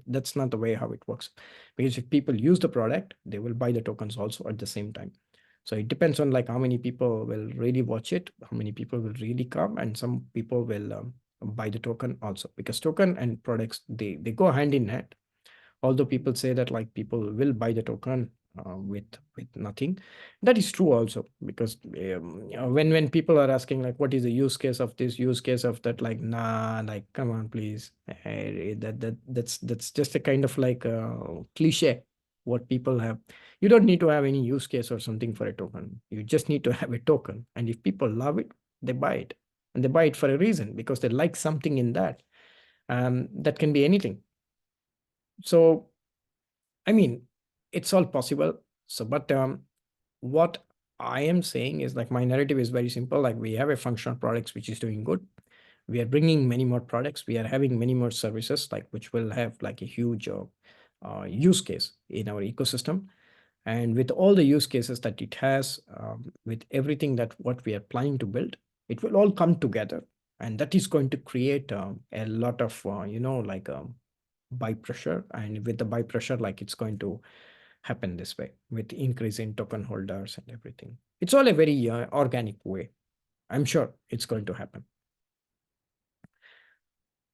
Speaker 1: that's not the way how it works. Because if people use the product, they will buy the tokens also at the same time. So it depends on like how many people will really watch it, how many people will really come, and some people will buy the token also, because token and products, they go hand in hand. Although people say that like people will buy the token with nothing, that is true also. Because when people are asking like what is the use case of this, use case of that, like nah, like come on please. That's just a kind of like cliche what people have. You don't need to have any use case or something for a token. You just need to have a token, and if people love it, they buy it. And they buy it for a reason, because they like something in that. That can be anything. So I mean, it's all possible. So, but what I am saying is like my narrative is very simple. Like we have a functional products which is doing good. We are bringing many more products. We are having many more services, like which will have like a huge use case in our ecosystem. And with all the use cases that it has, with everything that what we are planning to build, it will all come together, and that is going to create a lot of like buy pressure. And with the buy pressure, like it's going to happen this way with increase in token holders and everything. It's all a very organic way. I'm sure it's going to happen.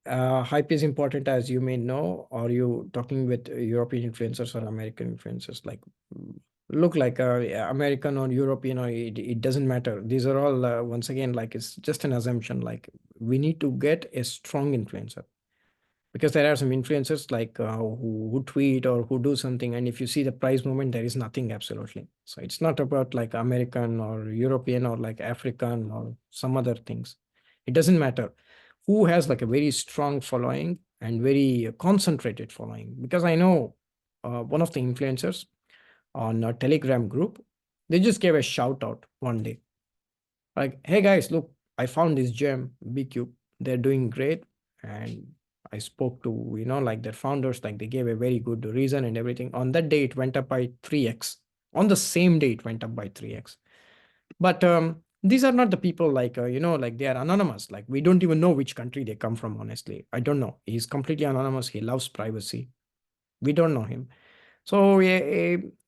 Speaker 1: Hype is important, as you may know. Are you talking with European influencers or American influencers? Like, look like American or European, or it doesn't matter. These are all once again like it's just an assumption. Like we need to get a strong influencer, because there are some influencers like who tweet or who do something, and if you see the price movement, there is nothing absolutely. So it's not about like American or European or like African or some other things. It doesn't matter who has like a very strong following and very concentrated following. Because I know one of the influencers on a Telegram group, they just gave a shout out one day, like, hey guys, look, I found this gem, BCube. They're doing great. And I spoke to, like their founders, like they gave a very good reason and everything. On that day, it went up by 3x. On the same day, it went up by 3x. But these are not the people like, like they are anonymous. Like we don't even know which country they come from, honestly. I don't know. He's completely anonymous. He loves privacy. We don't know him. So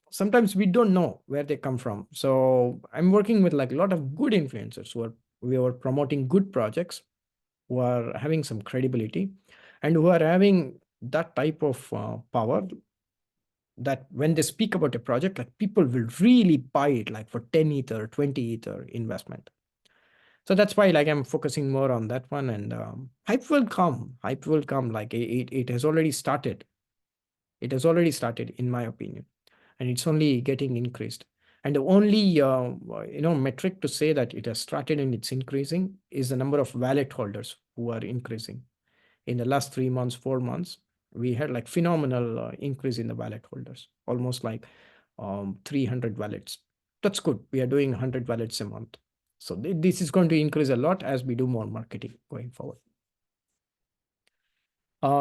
Speaker 1: sometimes we don't know where they come from. So I'm working with like a lot of good influencers we are promoting good projects, who are having some credibility, and who are having that type of power, that when they speak about a project, like people will really buy it like for 10 ether, 20 ether investment. So that's why like I'm focusing more on that one. And hype will come. Hype will come. Like it has already started. It has already started, in my opinion, and it's only getting increased. And the only metric to say that it has started and it's increasing is the number of wallet holders who are increasing. In the last 3 months, 4 months, we had like phenomenal increase in the wallet holders, almost like 300 wallets. That's good. We are doing 100 wallets a month. So this is going to increase a lot as we do more marketing going forward.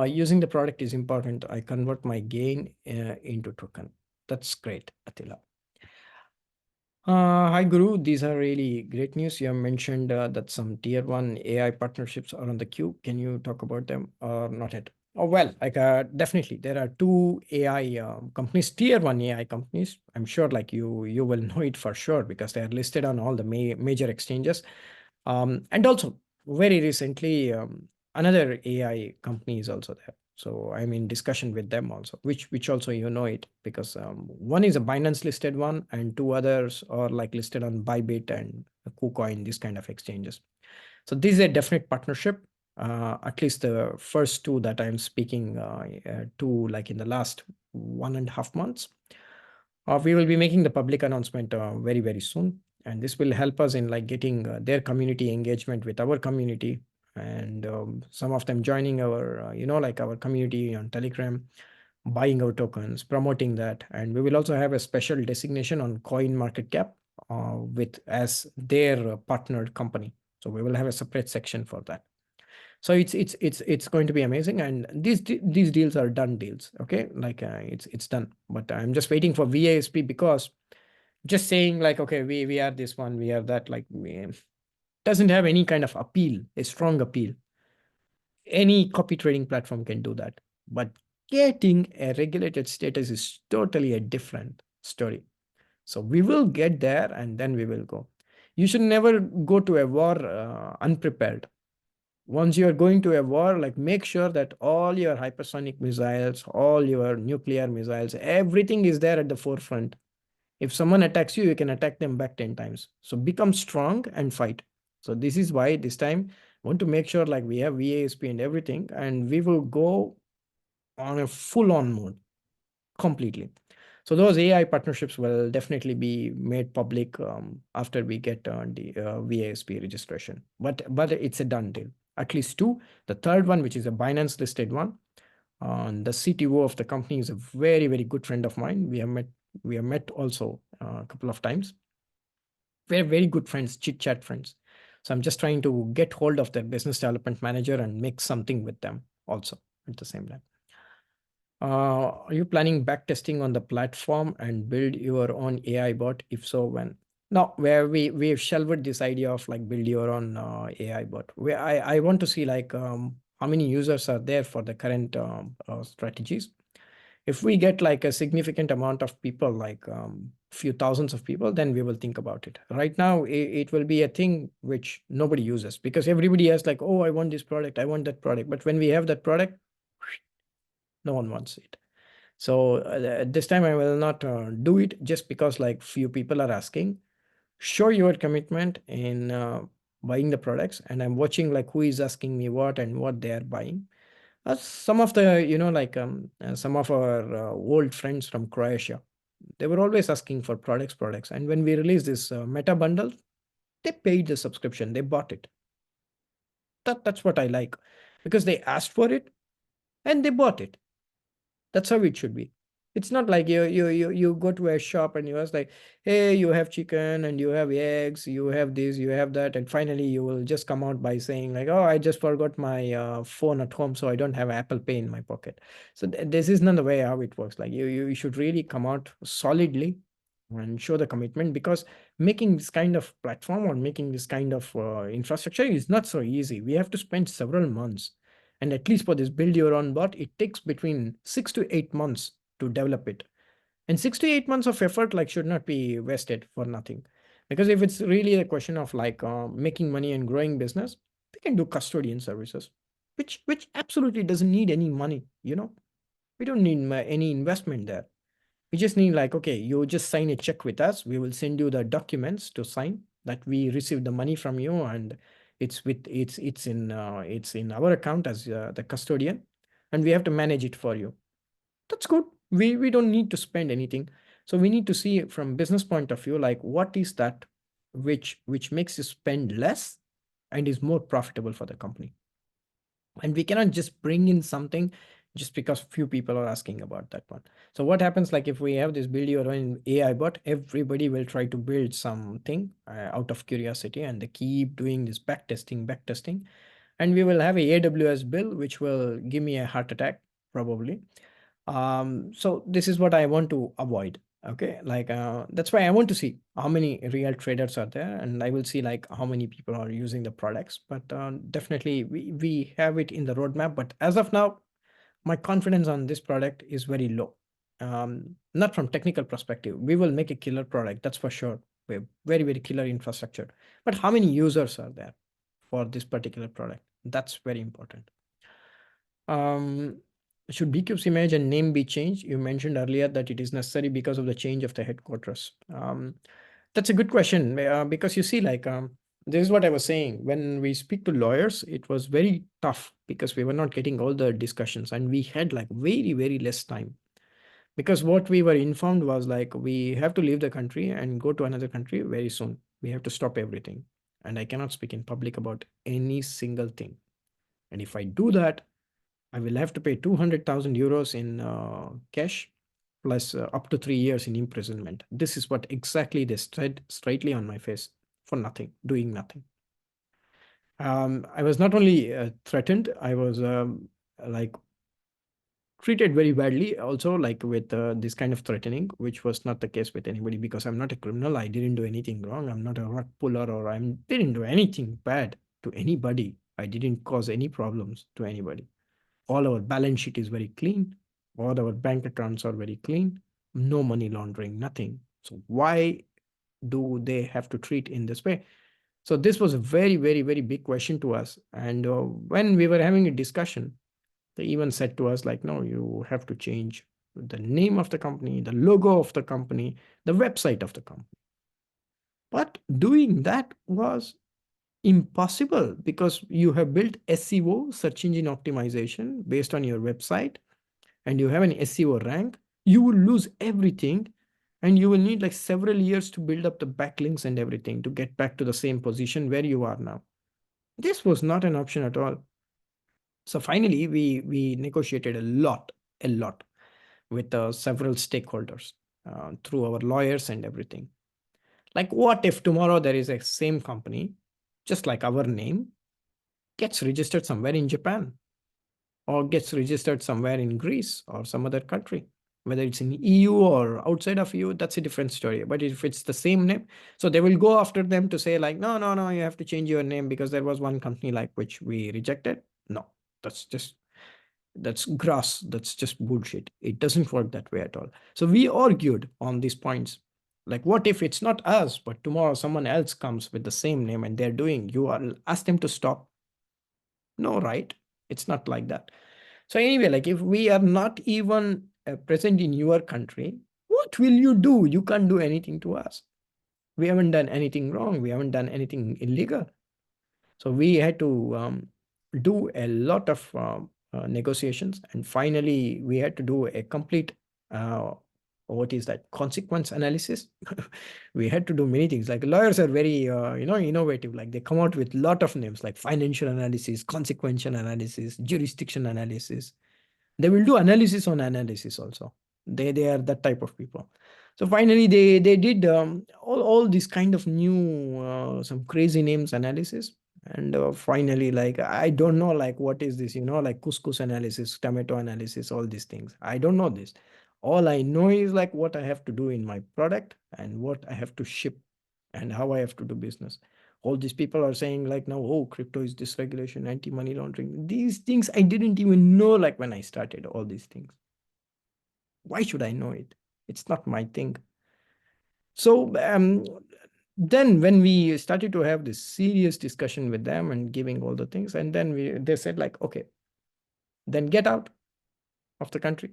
Speaker 1: Using the product is important. I convert my gain into token. That's great, Attila. Hi, Guru. These are really great news. You have mentioned that some tier one AI partnerships are on the queue. Can you talk about them or not yet? Oh, well, like definitely there are two AI companies, tier one AI companies. I'm sure like you will know it for sure because they are listed on all the major exchanges. And also very recently, another AI company is also there. So I'm in discussion with them also, which also you know it because one is a Binance listed one and two others are like listed on Bybit and KuCoin, these kind of exchanges. So this is a definite partnership. At least the first two that I'm speaking to like in the last 1.5 months. We will be making the public announcement very, very soon. And this will help us in like getting their community engagement with our community and some of them joining our, like our community on Telegram, buying our tokens, promoting that. And we will also have a special designation on Coin Market Cap with as their partnered company. So we will have a separate section for that. So it's going to be amazing, and these deals are done deals. Okay, like it's done. But I'm just waiting for VASP because just saying like okay we have this one, we have that, like doesn't have any kind of appeal, a strong appeal. Any copy trading platform can do that, but getting a regulated status is totally a different story. So we will get there and then we will go. You should never go to a war unprepared. Once you are going to a war, like make sure that all your hypersonic missiles, all your nuclear missiles, everything is there at the forefront. If someone attacks you, you can attack them back 10 times. So become strong and fight. So this is why this time I want to make sure like we have VASP and everything, and we will go on a full-on mode completely. So those AI partnerships will definitely be made public after we get the VASP registration. But it's a done deal. At least two. The third one, which is a Binance listed one, the CTO of the company is a very, very good friend of mine. We have met also a couple of times. We're very good friends, chit chat friends. So I'm just trying to get hold of their business development manager and make something with them also at the same time. Are you planning back testing on the platform and build your own AI bot? If so, when? No, where we've shelved this idea of like build your own AI bot. Where I want to see like how many users are there for the current strategies. If we get like a significant amount of people, like few thousands of people, then we will think about it. Right now, it will be a thing which nobody uses because everybody has like, oh, I want this product, I want that product. But when we have that product, no one wants it. So this time I will not do it just because like few people are asking. Show your commitment in buying the products, and I'm watching like who is asking me what and what they are buying. Some of the some of our old friends from Croatia, they were always asking for products, and when we released this Meta bundle, they paid the subscription, they bought it. That's what I like, because they asked for it and they bought it. That's how it should be. It's not like you go to a shop and you ask like, hey, you have chicken and you have eggs, you have this, you have that, and finally you will just come out by saying like, oh, I just forgot my phone at home, so I don't have Apple Pay in my pocket. So this is not the way how it works. Like you should really come out solidly and show the commitment, because making this kind of platform or making this kind of infrastructure is not so easy. We have to spend several months. And at least for this build your own bot, it takes between 6 to 8 months to develop it. And 6 to 8 months of effort like should not be wasted for nothing. Because if it's really a question of like making money and growing business, we can do custodian services, which absolutely doesn't need any money. We don't need any investment there. We just need like, okay, you just sign a check with us. We will send you the documents to sign that we received the money from you, and it's in our account as the custodian, and we have to manage it for you. That's good. We don't need to spend anything. So we need to see from business point of view, like what is that which makes you spend less and is more profitable for the company. And we cannot just bring in something just because few people are asking about that one. So what happens, like if we have this build your own AI bot, everybody will try to build something out of curiosity, and they keep doing this back testing, and we will have a AWS bill which will give me a heart attack probably. So this is what I want to avoid. Okay, like that's why I want to see how many real traders are there, and I will see like how many people are using the products. But definitely we have it in the roadmap, but as of now my confidence on this product is very low. Not from technical perspective, we will make a killer product, that's for sure. We have very killer infrastructure, but how many users are there for this particular product? That's very important. um, should BCube's image and name be changed? You mentioned earlier that it is necessary because of the change of the headquarters. That's a good question, because you see, like, this is what I was saying. When we speak to lawyers, it was very tough because we were not getting all the discussions, and we had like very less time. Because what we were informed was like, we have to leave the country and go to another country very soon. We have to stop everything. And I cannot speak in public about any single thing. And if I do that, I will have to pay 200,000 euros in cash plus up to 3 years in imprisonment. This is what exactly they said straightly on my face for nothing, doing nothing. I was not only threatened, I was like treated very badly also, like with this kind of threatening, which was not the case with anybody because I'm not a criminal. I didn't do anything wrong. I'm not a rug puller, or I didn't do anything bad to anybody. I didn't cause any problems to anybody. All our balance sheet is very clean. All our bank accounts are very clean. No money laundering, nothing. So why do they have to treat in this way? So this was a very big question to us. And when we were having a discussion, they even said to us like, no, you have to change the name of the company, the logo of the company, the website of the company. But doing that was impossible because you have built SEO, search engine optimization, based on your website, and you have an SEO rank. You will lose everything, and you will need like several years to build up the backlinks and everything to get back to the same position where you are now. This was not an option at all. So finally, we negotiated a lot with several stakeholders through our lawyers and everything. Like, what if tomorrow there is a same company, just like our name, gets registered somewhere in Japan, or gets registered somewhere in Greece or some other country, whether it's in EU or outside of EU, that's a different story. But if it's the same name, so they will go after them to say like, no, you have to change your name because there was one company like which we rejected. No, that's grass. That's just bullshit. It doesn't work that way at all. So we argued on these points. Like, what if it's not us, but tomorrow someone else comes with the same name and they're doing, you are ask them to stop? No, right? It's not like that. So anyway, like if we are not even present in your country, what will you do? You can't do anything to us. We haven't done anything wrong. We haven't done anything illegal. So we had to do a lot of negotiations, and finally we had to do a complete what is that, consequence analysis. We had to do many things. Like lawyers are very innovative. Like they come out with lot of names like financial analysis, consequential analysis, jurisdiction analysis. They will do analysis on analysis also. They are that type of people. So finally they did all these kind of new some crazy names analysis. And finally, like, I don't know, like, what is this, like couscous analysis, tomato analysis, all these things. I don't know this. All I know is like what I have to do in my product and what I have to ship and how I have to do business. All these people are saying like now, oh, crypto is dysregulation, anti-money laundering. These things I didn't even know, like when I started all these things. Why should I know it? It's not my thing. So then when we started to have this serious discussion with them and giving all the things, and then they said like, okay, then get out of the country,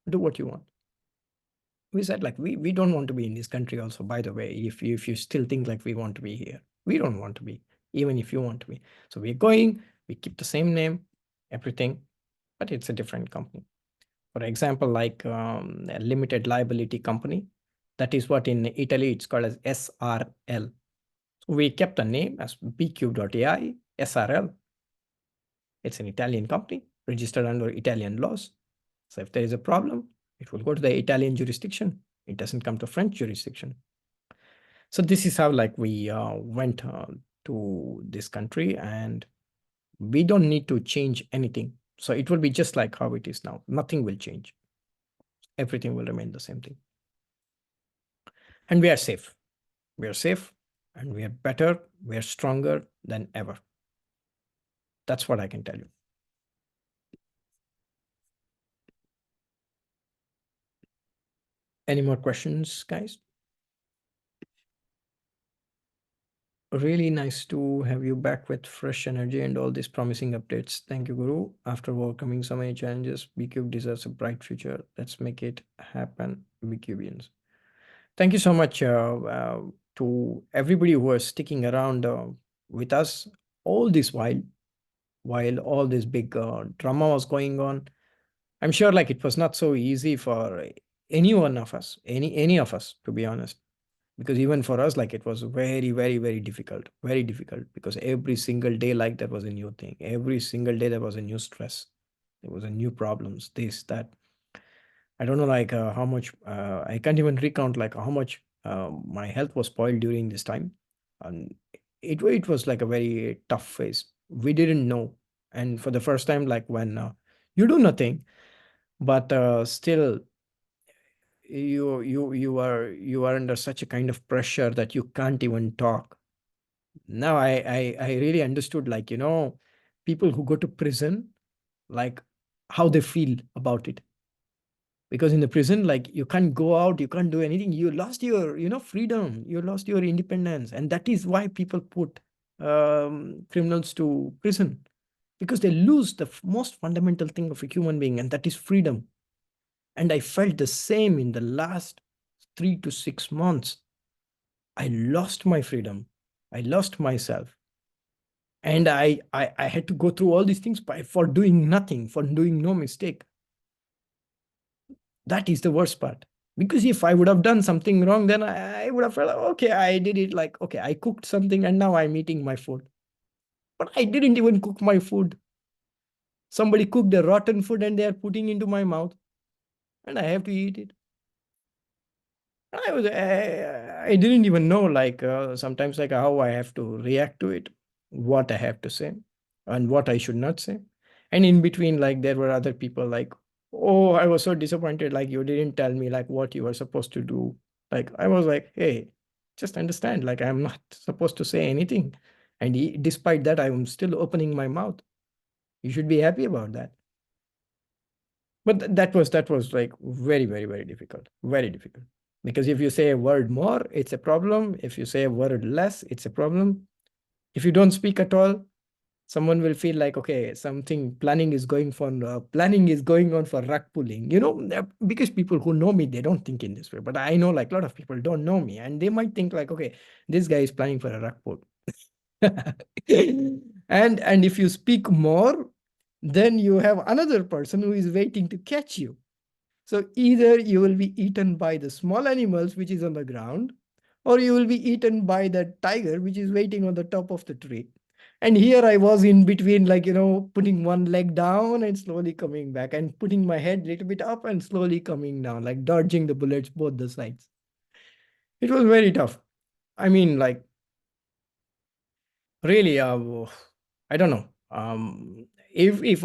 Speaker 1: do what you want. We said like, we don't want to be in this country also, by the way. If you still think like we want to be here, we don't want to be, even if you want to be. So we're going, we keep the same name, everything, but it's a different company. For example, like a limited liability company, That is what in Italy it's called as SRL. So we kept the name as bcube.ai SRL. It's an Italian company registered under Italian laws. So if there is a problem, it will go to the Italian jurisdiction. It doesn't come to French jurisdiction. So this is how like we went to this country, and we don't need to change anything. So it will be just like how it is now. Nothing will change. Everything will remain the same thing. And we are safe. We are safe, and we are better. We are stronger than ever. That's what I can tell you. Any more questions, guys? Really nice to have you back with fresh energy and all these promising updates. Thank you, Guru. After overcoming so many challenges, BCube deserves a bright future. Let's make it happen, BCubians. Thank you so much to everybody who was sticking around with us all this while all this big drama was going on. I'm sure like it was not so easy for any one of us, any of us, to be honest. Because even for us, like it was very, very, very difficult because every single day, like there was a new thing. Every single day there was a new stress. There was a new problems, this, that. I don't know like how much, I can't even recount like how much my health was spoiled during this time. And it was like a very tough phase. We didn't know. And for the first time, like when you do nothing, but still you are under such a kind of pressure that you can't even talk. Now I really understood, like, people who go to prison, like how they feel about it. Because in the prison, like you can't go out, you can't do anything. You lost your, freedom, you lost your independence. And that is why people put criminals to prison, because they lose the most fundamental thing of a human being, and that is freedom. And I felt the same in the last 3 to 6 months. I lost my freedom. I lost myself. And I had to go through all these things for doing nothing, for doing no mistake. That is the worst part. Because if I would have done something wrong, then I would have felt, okay, I did it, like, okay, I cooked something and now I'm eating my food. But I didn't even cook my food. Somebody cooked a rotten food and they are putting into my mouth, and I have to eat it. I didn't even know, like, sometimes, like, how I have to react to it, what I have to say, and what I should not say. And in between, like, there were other people like, oh, I was so disappointed, like, you didn't tell me, like, what you were supposed to do. Like, I was like, hey, just understand, like, I'm not supposed to say anything. And despite that, I'm still opening my mouth. You should be happy about that. But that was like very, very, very difficult, very difficult. Because if you say a word more, it's a problem. If you say a word less, it's a problem. If you don't speak at all, someone will feel like, okay, something planning is going on for rug pulling. Because people who know me, they don't think in this way. But I know like a lot of people don't know me, and they might think like, okay, this guy is planning for a rug pull. And if you speak more, then you have another person who is waiting to catch you. So either you will be eaten by the small animals, which is on the ground, or you will be eaten by the tiger, which is waiting on the top of the tree. And here I was in between, like, putting one leg down and slowly coming back, and putting my head a little bit up and slowly coming down, like dodging the bullets both the sides. It was very tough. I mean, like, really, I don't know. If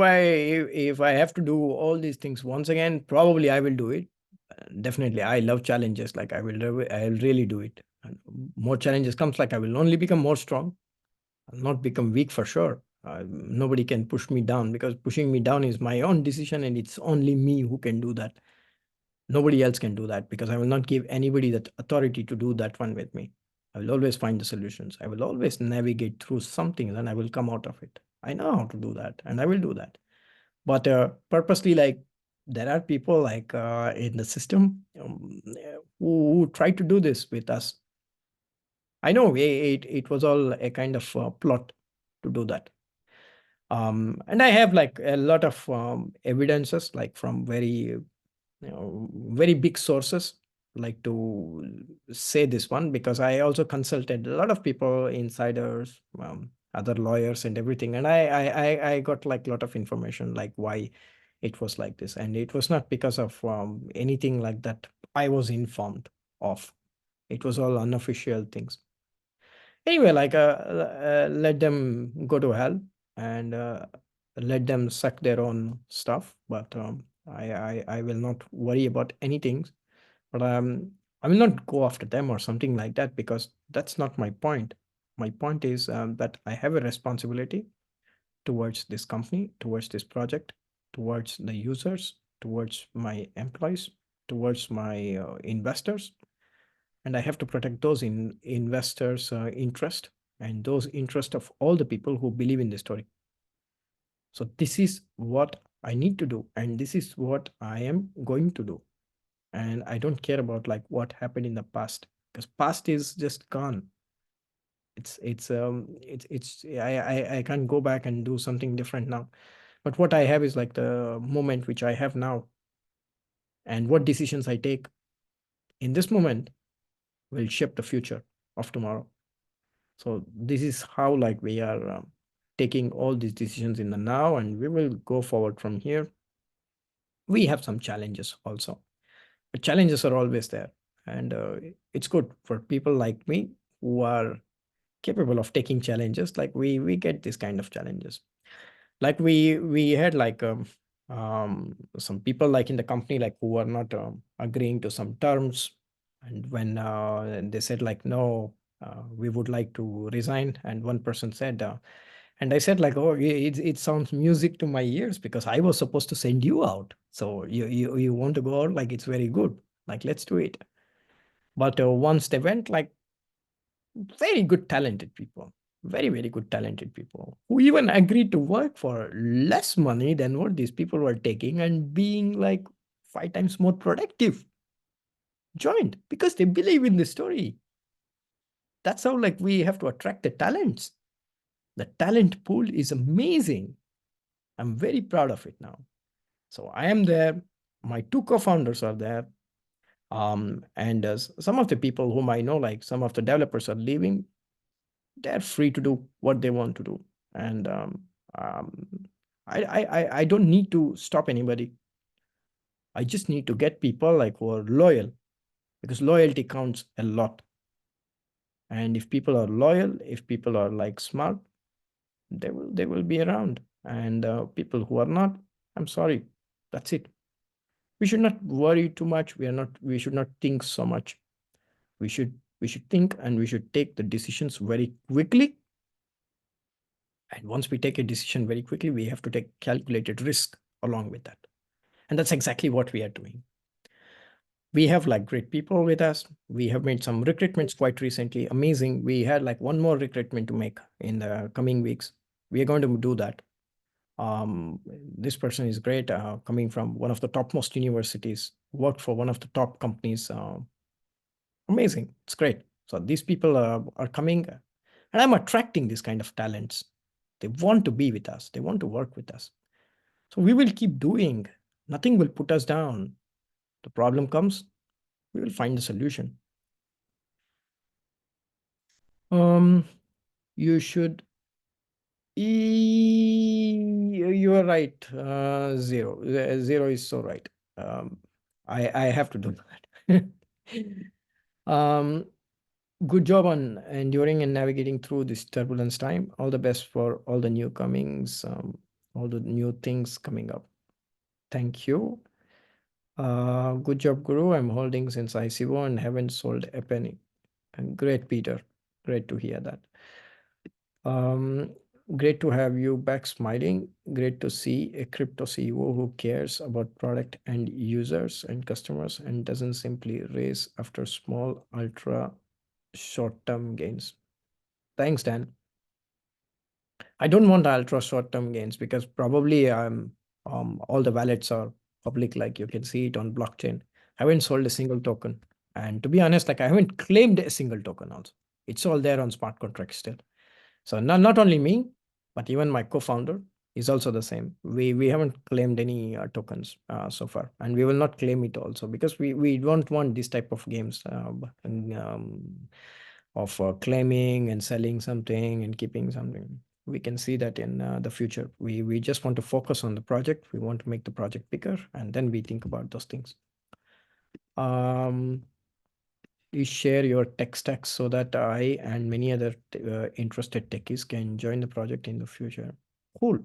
Speaker 1: I have to do all these things once again, probably I will do it. Definitely, I love challenges. Like I'll really do it. And more challenges comes, like I will only become more strong. I'll not become weak for sure. Nobody can push me down, because pushing me down is my own decision, and it's only me who can do that. Nobody else can do that, because I will not give anybody that authority to do that one with me. I will always find the solutions. I will always navigate through something, and I will come out of it. I know how to do that, and I will do that. But purposely, like, there are people like in the system, who try to do this with us. I know it was all a kind of plot to do that. And I have like a lot of evidences, like from very big sources, like to say this one because I also consulted a lot of people, insiders, other lawyers and everything. And I got like a lot of information, like why it was like this. And it was not because of anything like that I was informed of. It was all unofficial things. Anyway, like let them go to hell and let them suck their own stuff. But I will not worry about anything. But I will not go after them or something like that because that's not my point. My point is that I have a responsibility towards this company, towards this project, towards the users, towards my employees, towards my investors, and I have to protect those investors' interest and those interest of all the people who believe in the story. So this is what I need to do, and this is what I am going to do. And I don't care about like what happened in the past because past is just gone. It's I can't go back and do something different now. But what I have is like the moment which I have now, and what decisions I take in this moment will shape the future of tomorrow. So this is how like we are taking all these decisions in the now, and we will go forward from here. We have some challenges also, but challenges are always there, and it's good for people like me who are capable of taking challenges. Like we get this kind of challenges. Like we had like some people like in the company like who are not agreeing to some terms, and when they said like no, we would like to resign, and one person said and I said like, oh, it sounds music to my ears because I was supposed to send you out, so you want to go out, like it's very good, like let's do it. But once they went, like very good talented people, very good talented people who even agreed to work for less money than what these people were taking and being like 5 times more productive, joined because they believe in the story. That's how like we have to attract the talents. The talent pool is amazing. I'm very proud of it now. So I am there, my two co-founders are there, and some of the people whom I know, like some of the developers are leaving. They're free to do what they want to do, and um, I don't need to stop anybody. I just need to get people like who are loyal, because loyalty counts a lot. And if people are loyal, if people are like smart, they will be around. And people who are not, I'm sorry, that's it. We should not worry too much. We should not think so much. We should think, and we should take the decisions very quickly. And once we take a decision very quickly, we have to take calculated risk along with that. And that's exactly what we are doing. We have like great people with us. We have made some recruitments quite recently. Amazing. We had like one more recruitment to make in the coming weeks. We are going to do that. This person is great, coming from one of the topmost universities, worked for one of the top companies. Amazing. It's great. So these people are coming, and I'm attracting this kind of talents. They want to be with us. They want to work with us. So we will keep doing. Nothing will put us down. The problem comes, we will find the solution. Um, you should. You are right. Zero. Zero is so right. I have to do that. Good job on enduring and navigating through this turbulence time. All the best for all the new comings, all the new things coming up. Thank you. Good job, Guru. I'm holding since ICO and haven't sold a penny. And great, Peter. Great to hear that. Um, Great to have you back smiling. Great to see a crypto CEO who cares about product and users and customers and doesn't simply raise after small, ultra short-term gains. Thanks, Dan. I don't want ultra short-term gains because probably all the wallets are public, like you can see it on blockchain. I haven't sold a single token. And to be honest, like I haven't claimed a single token also. It's all there on smart contracts still. So not only me, but even my co-founder is also the same. We haven't claimed any tokens so far, and we will not claim it also, because we don't want this type of games of claiming and selling something and keeping something. We can see that in the future. We just want to focus on the project. We want to make the project bigger, and then we think about those things. You share your tech stack so that I and many other interested techies can join the project in the future. Cool.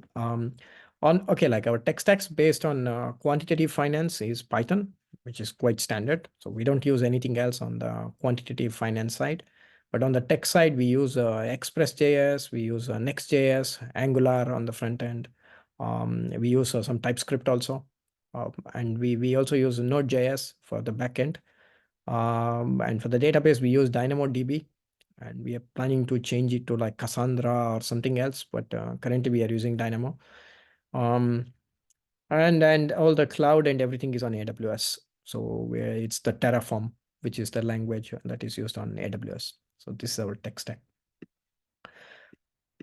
Speaker 1: Okay, like our tech stacks based on quantitative finance is Python, which is quite standard. So we don't use anything else on the quantitative finance side. But on the tech side, we use Express.js, we use Next.js, Angular on the front end. We use some TypeScript also. And we also use Node.js for the back end. And for the database, we use DynamoDB, and we are planning to change it to like Cassandra or something else. But currently, we are using Dynamo. Um, and all the cloud and everything is on AWS. So where it's the Terraform, which is the language that is used on AWS. So this is our tech stack.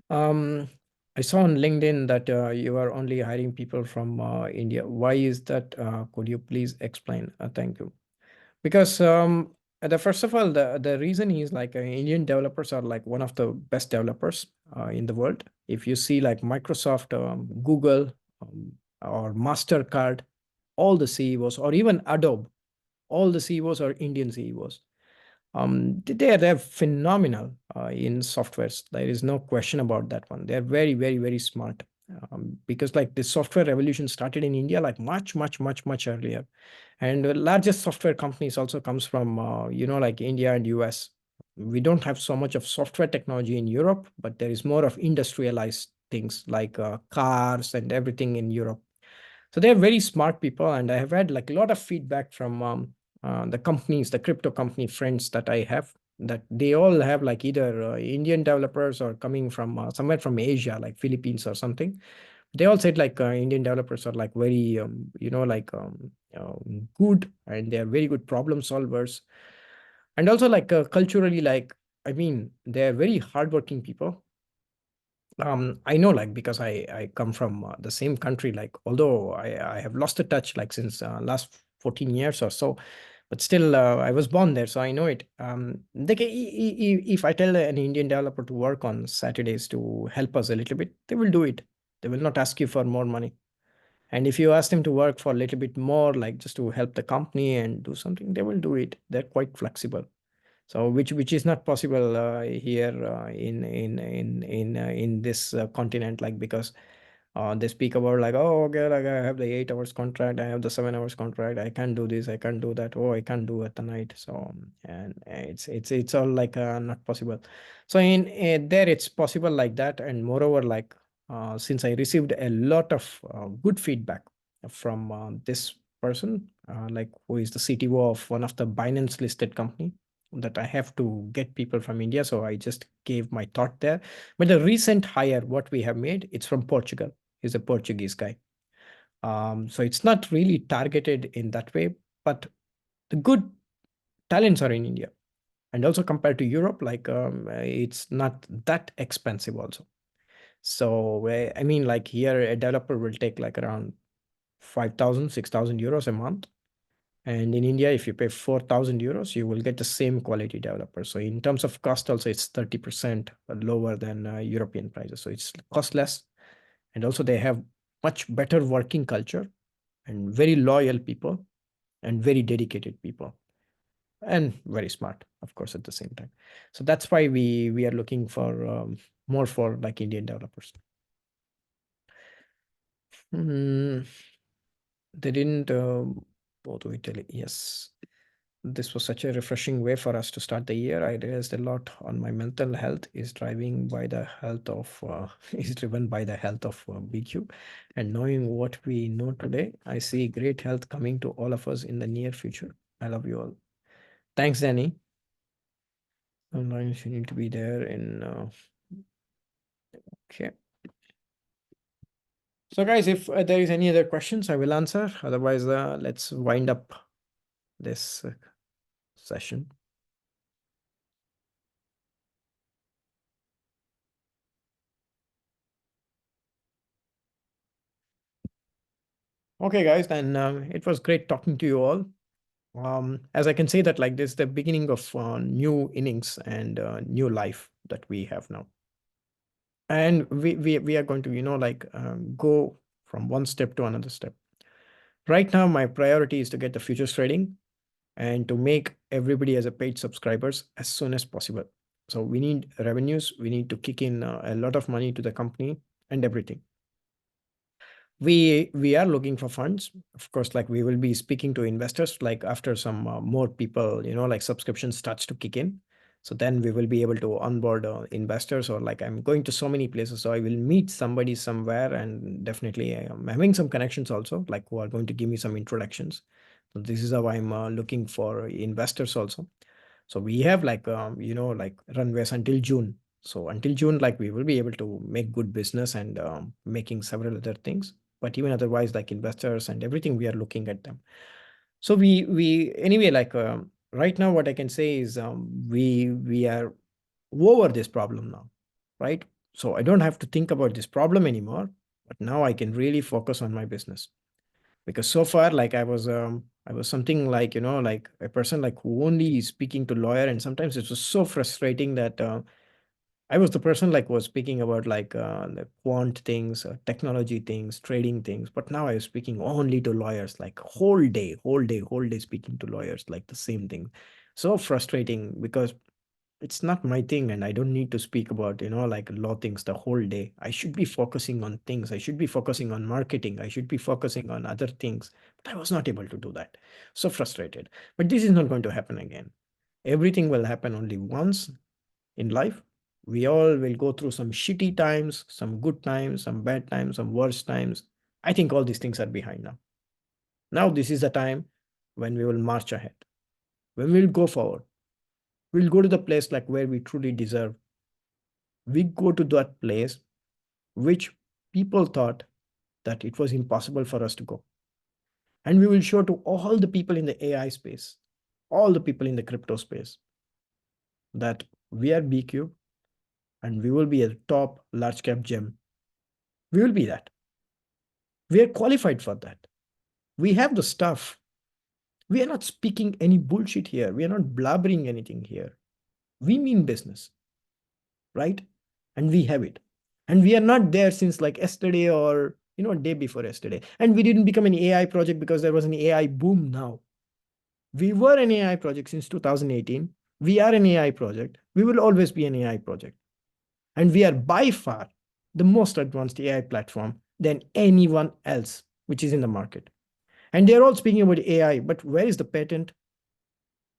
Speaker 1: I saw on LinkedIn that you are only hiring people from India. Why is that? Could you please explain? Thank you. Because the first of all, the reason is like Indian developers are like one of the best developers in the world. If you see like Microsoft, Google, or Mastercard, all the CEOs, or even Adobe, all the CEOs are Indian CEOs. They're phenomenal in softwares. There is no question about that one. They're very, very, very smart. Because like the software revolution started in India like much, much, much, much earlier. And the largest software companies also comes from like India and US. We don't have so much of software technology in Europe, but there is more of industrialized things like cars and everything in Europe. So they're very smart people, and I have had like a lot of feedback from the companies, the crypto company friends that I have, that they all have like either Indian developers or coming from somewhere from Asia, like Philippines or something. They all said like Indian developers are like very, good, and they are very good problem solvers. And also like culturally, like, I mean, they're very hardworking people. I know, like, because I come from the same country, like, although I have lost the touch like since last 14 years or so, but still I was born there, so I know it. If I tell an Indian developer to work on Saturdays to help us a little bit, they will do it. They will not ask you for more money. And if you ask them to work for a little bit more, like just to help the company and do something, they will do it. They're quite flexible. So which is not possible here in this continent, like, because they speak about like, oh, okay, like I have the 8 hours contract, I have the 7 hours contract, I can't do this, I can't do that, oh, I can't do it tonight. So and it's all like not possible. So in there it's possible like that. And moreover, like since I received a lot of good feedback from this person, like who is the CTO of one of the Binance listed company, that I have to get people from India. So I just gave my thought there. But the recent hire, what we have made, it's from Portugal. He's a Portuguese guy. So it's not really targeted in that way, but the good talents are in India. And also compared to Europe, like it's not that expensive also. So I mean, like here, a developer will take like around 5,000, 6,000 euros a month. And in India, if you pay 4,000 euros, you will get the same quality developer. So in terms of cost, also it's 30% lower than European prices. So it's cost less. And also they have much better working culture and very loyal people and very dedicated people and very smart, of course, at the same time. So that's why we are looking for more for like Indian developers. Mm, they didn't what do we tell it? Yes. This was such a refreshing way for us to start the year. I realized a lot on my mental health is driving by the health of is driven by the health of BQ. And knowing what we know today, I see great health coming to all of us in the near future. I love you all. Thanks, Danny. Online, you need to be there in. Okay. So, guys, if there is any other questions, I will answer. Otherwise, let's wind up this session. Okay, guys, then it was great talking to you all. As I can say that like this, the beginning of new innings and new life that we have now. And we are going to, like go from one step to another step. Right now, my priority is to get the futures trading and to make everybody as a paid subscribers as soon as possible. So we need revenues. We need to kick in a lot of money to the company and everything. We are looking for funds, of course. Like we will be speaking to investors like after some more people, like subscription starts to kick in. So then we will be able to onboard investors, or like I'm going to so many places, so I will meet somebody somewhere, and definitely I'm having some connections also, like who are going to give me some introductions. So this is how I'm looking for investors also. So we have like like runways until June. So until June, like we will be able to make good business and making several other things. But even otherwise, like investors and everything, we are looking at them. So we anyway, like right now, what I can say is we are over this problem now, right? So I don't have to think about this problem anymore. But now I can really focus on my business, because so far like I was something like like a person like who only is speaking to lawyer, and sometimes it was so frustrating that I was the person like was speaking about like the quant things, technology things, trading things, but now I was speaking only to lawyers, like whole day speaking to lawyers, like the same thing. So frustrating, because it's not my thing, and I don't need to speak about like law things the whole day. I should be focusing on things. I should be focusing on marketing. I should be focusing on other things, but I was not able to do that. So frustrated. But this is not going to happen again. Everything will happen only once in life. We all will go through some shitty times, some good times, some bad times, some worse times. I think all these things are behind now. Now this is the time when we will march ahead, when we'll go forward. We'll go to the place like where we truly deserve. We go to that place which people thought that it was impossible for us to go. And we will show to all the people in the AI space, all the people in the crypto space, that we are BCube and we will be a top large cap gem. We will be that. We are qualified for that. We have the stuff. We are not speaking any bullshit here. We are not blabbering anything here. We mean business, right? And we have it. And we are not there since like yesterday or day before yesterday. And we didn't become an AI project because there was an AI boom now. We were an AI project since 2018. We are an AI project. We will always be an AI project. And we are by far the most advanced AI platform than anyone else which is in the market. And they're all speaking about AI, but where is the patent?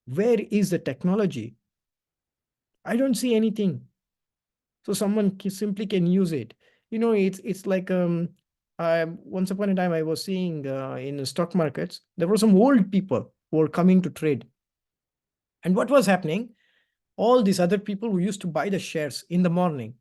Speaker 1: Where is the technology? I don't see anything. So someone simply can use it. It's like once upon a time I was seeing in the stock markets there were some old people who were coming to trade, and what was happening? All these other people who used to buy the shares in the morning,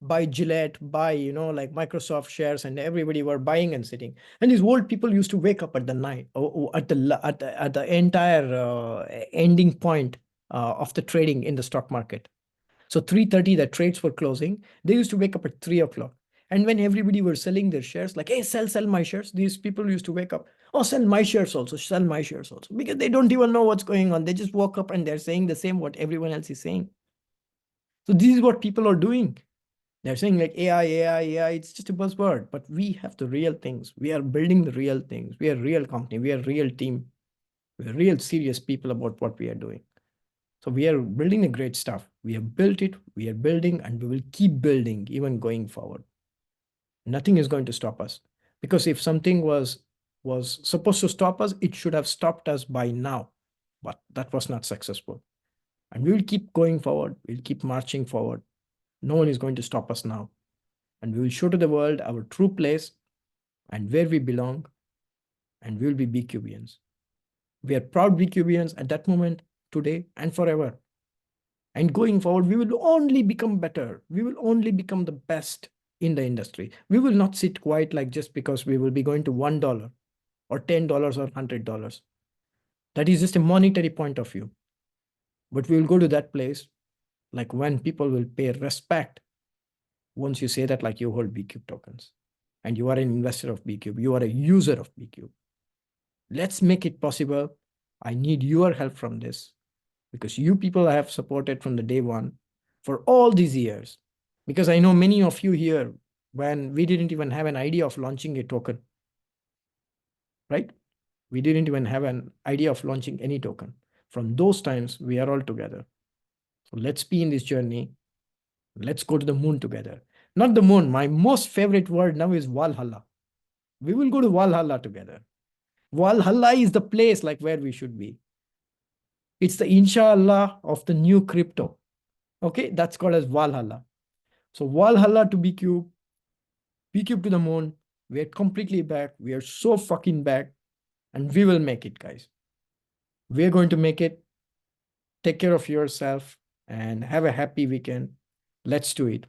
Speaker 1: buy Gillette, buy like Microsoft shares, and everybody were buying and sitting. And these old people used to wake up at the night, or at the entire ending point of the trading in the stock market. So 3:30, the trades were closing. They used to wake up at 3 o'clock. And when everybody were selling their shares, like, hey, sell my shares, these people used to wake up. Oh, sell my shares also, sell my shares also. Because they don't even know what's going on. They just woke up and they're saying the same what everyone else is saying. So this is what people are doing. They're saying like AI, it's just a buzzword. But we have the real things. We are building the real things. We are a real company. We are a real team. We're real serious people about what we are doing. So we are building the great stuff. We have built it, we are building, and we will keep building even going forward. Nothing is going to stop us. Because if something was supposed to stop us, it should have stopped us by now. But that was not successful. And we will keep going forward. We'll keep marching forward. No one is going to stop us now. And we will show to the world our true place and where we belong. And we will be BQBians. We are proud BQBians at that moment, today, and forever. And going forward, we will only become better. We will only become the best in the industry. We will not sit quiet like just because we will be going to $1 or $10 or $100. That is just a monetary point of view. But we will go to that place like when people will pay respect once you say that like you hold BCube tokens. and you are an investor of BCube. You are a user of BCube. Let's make it possible. I need your help from this because you people have supported from the day one for all these years. Because I know many of you here, when we didn't even have an idea of launching a token, right? We didn't even have an idea of launching any token. From those times, we are all together. So let's be in this journey. Let's go to the moon together. Not the moon. My most favorite word now is Valhalla. We will go to Valhalla together. Valhalla is the place like where we should be. It's the inshallah of the new crypto. Okay, that's called as Valhalla. So Valhalla to BCube, BCube to the moon. We are completely back. We are so fucking back, and we will make it, guys. We are going to make it. Take care of yourself and have a happy weekend. Let's do it.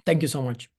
Speaker 1: Thank you so much.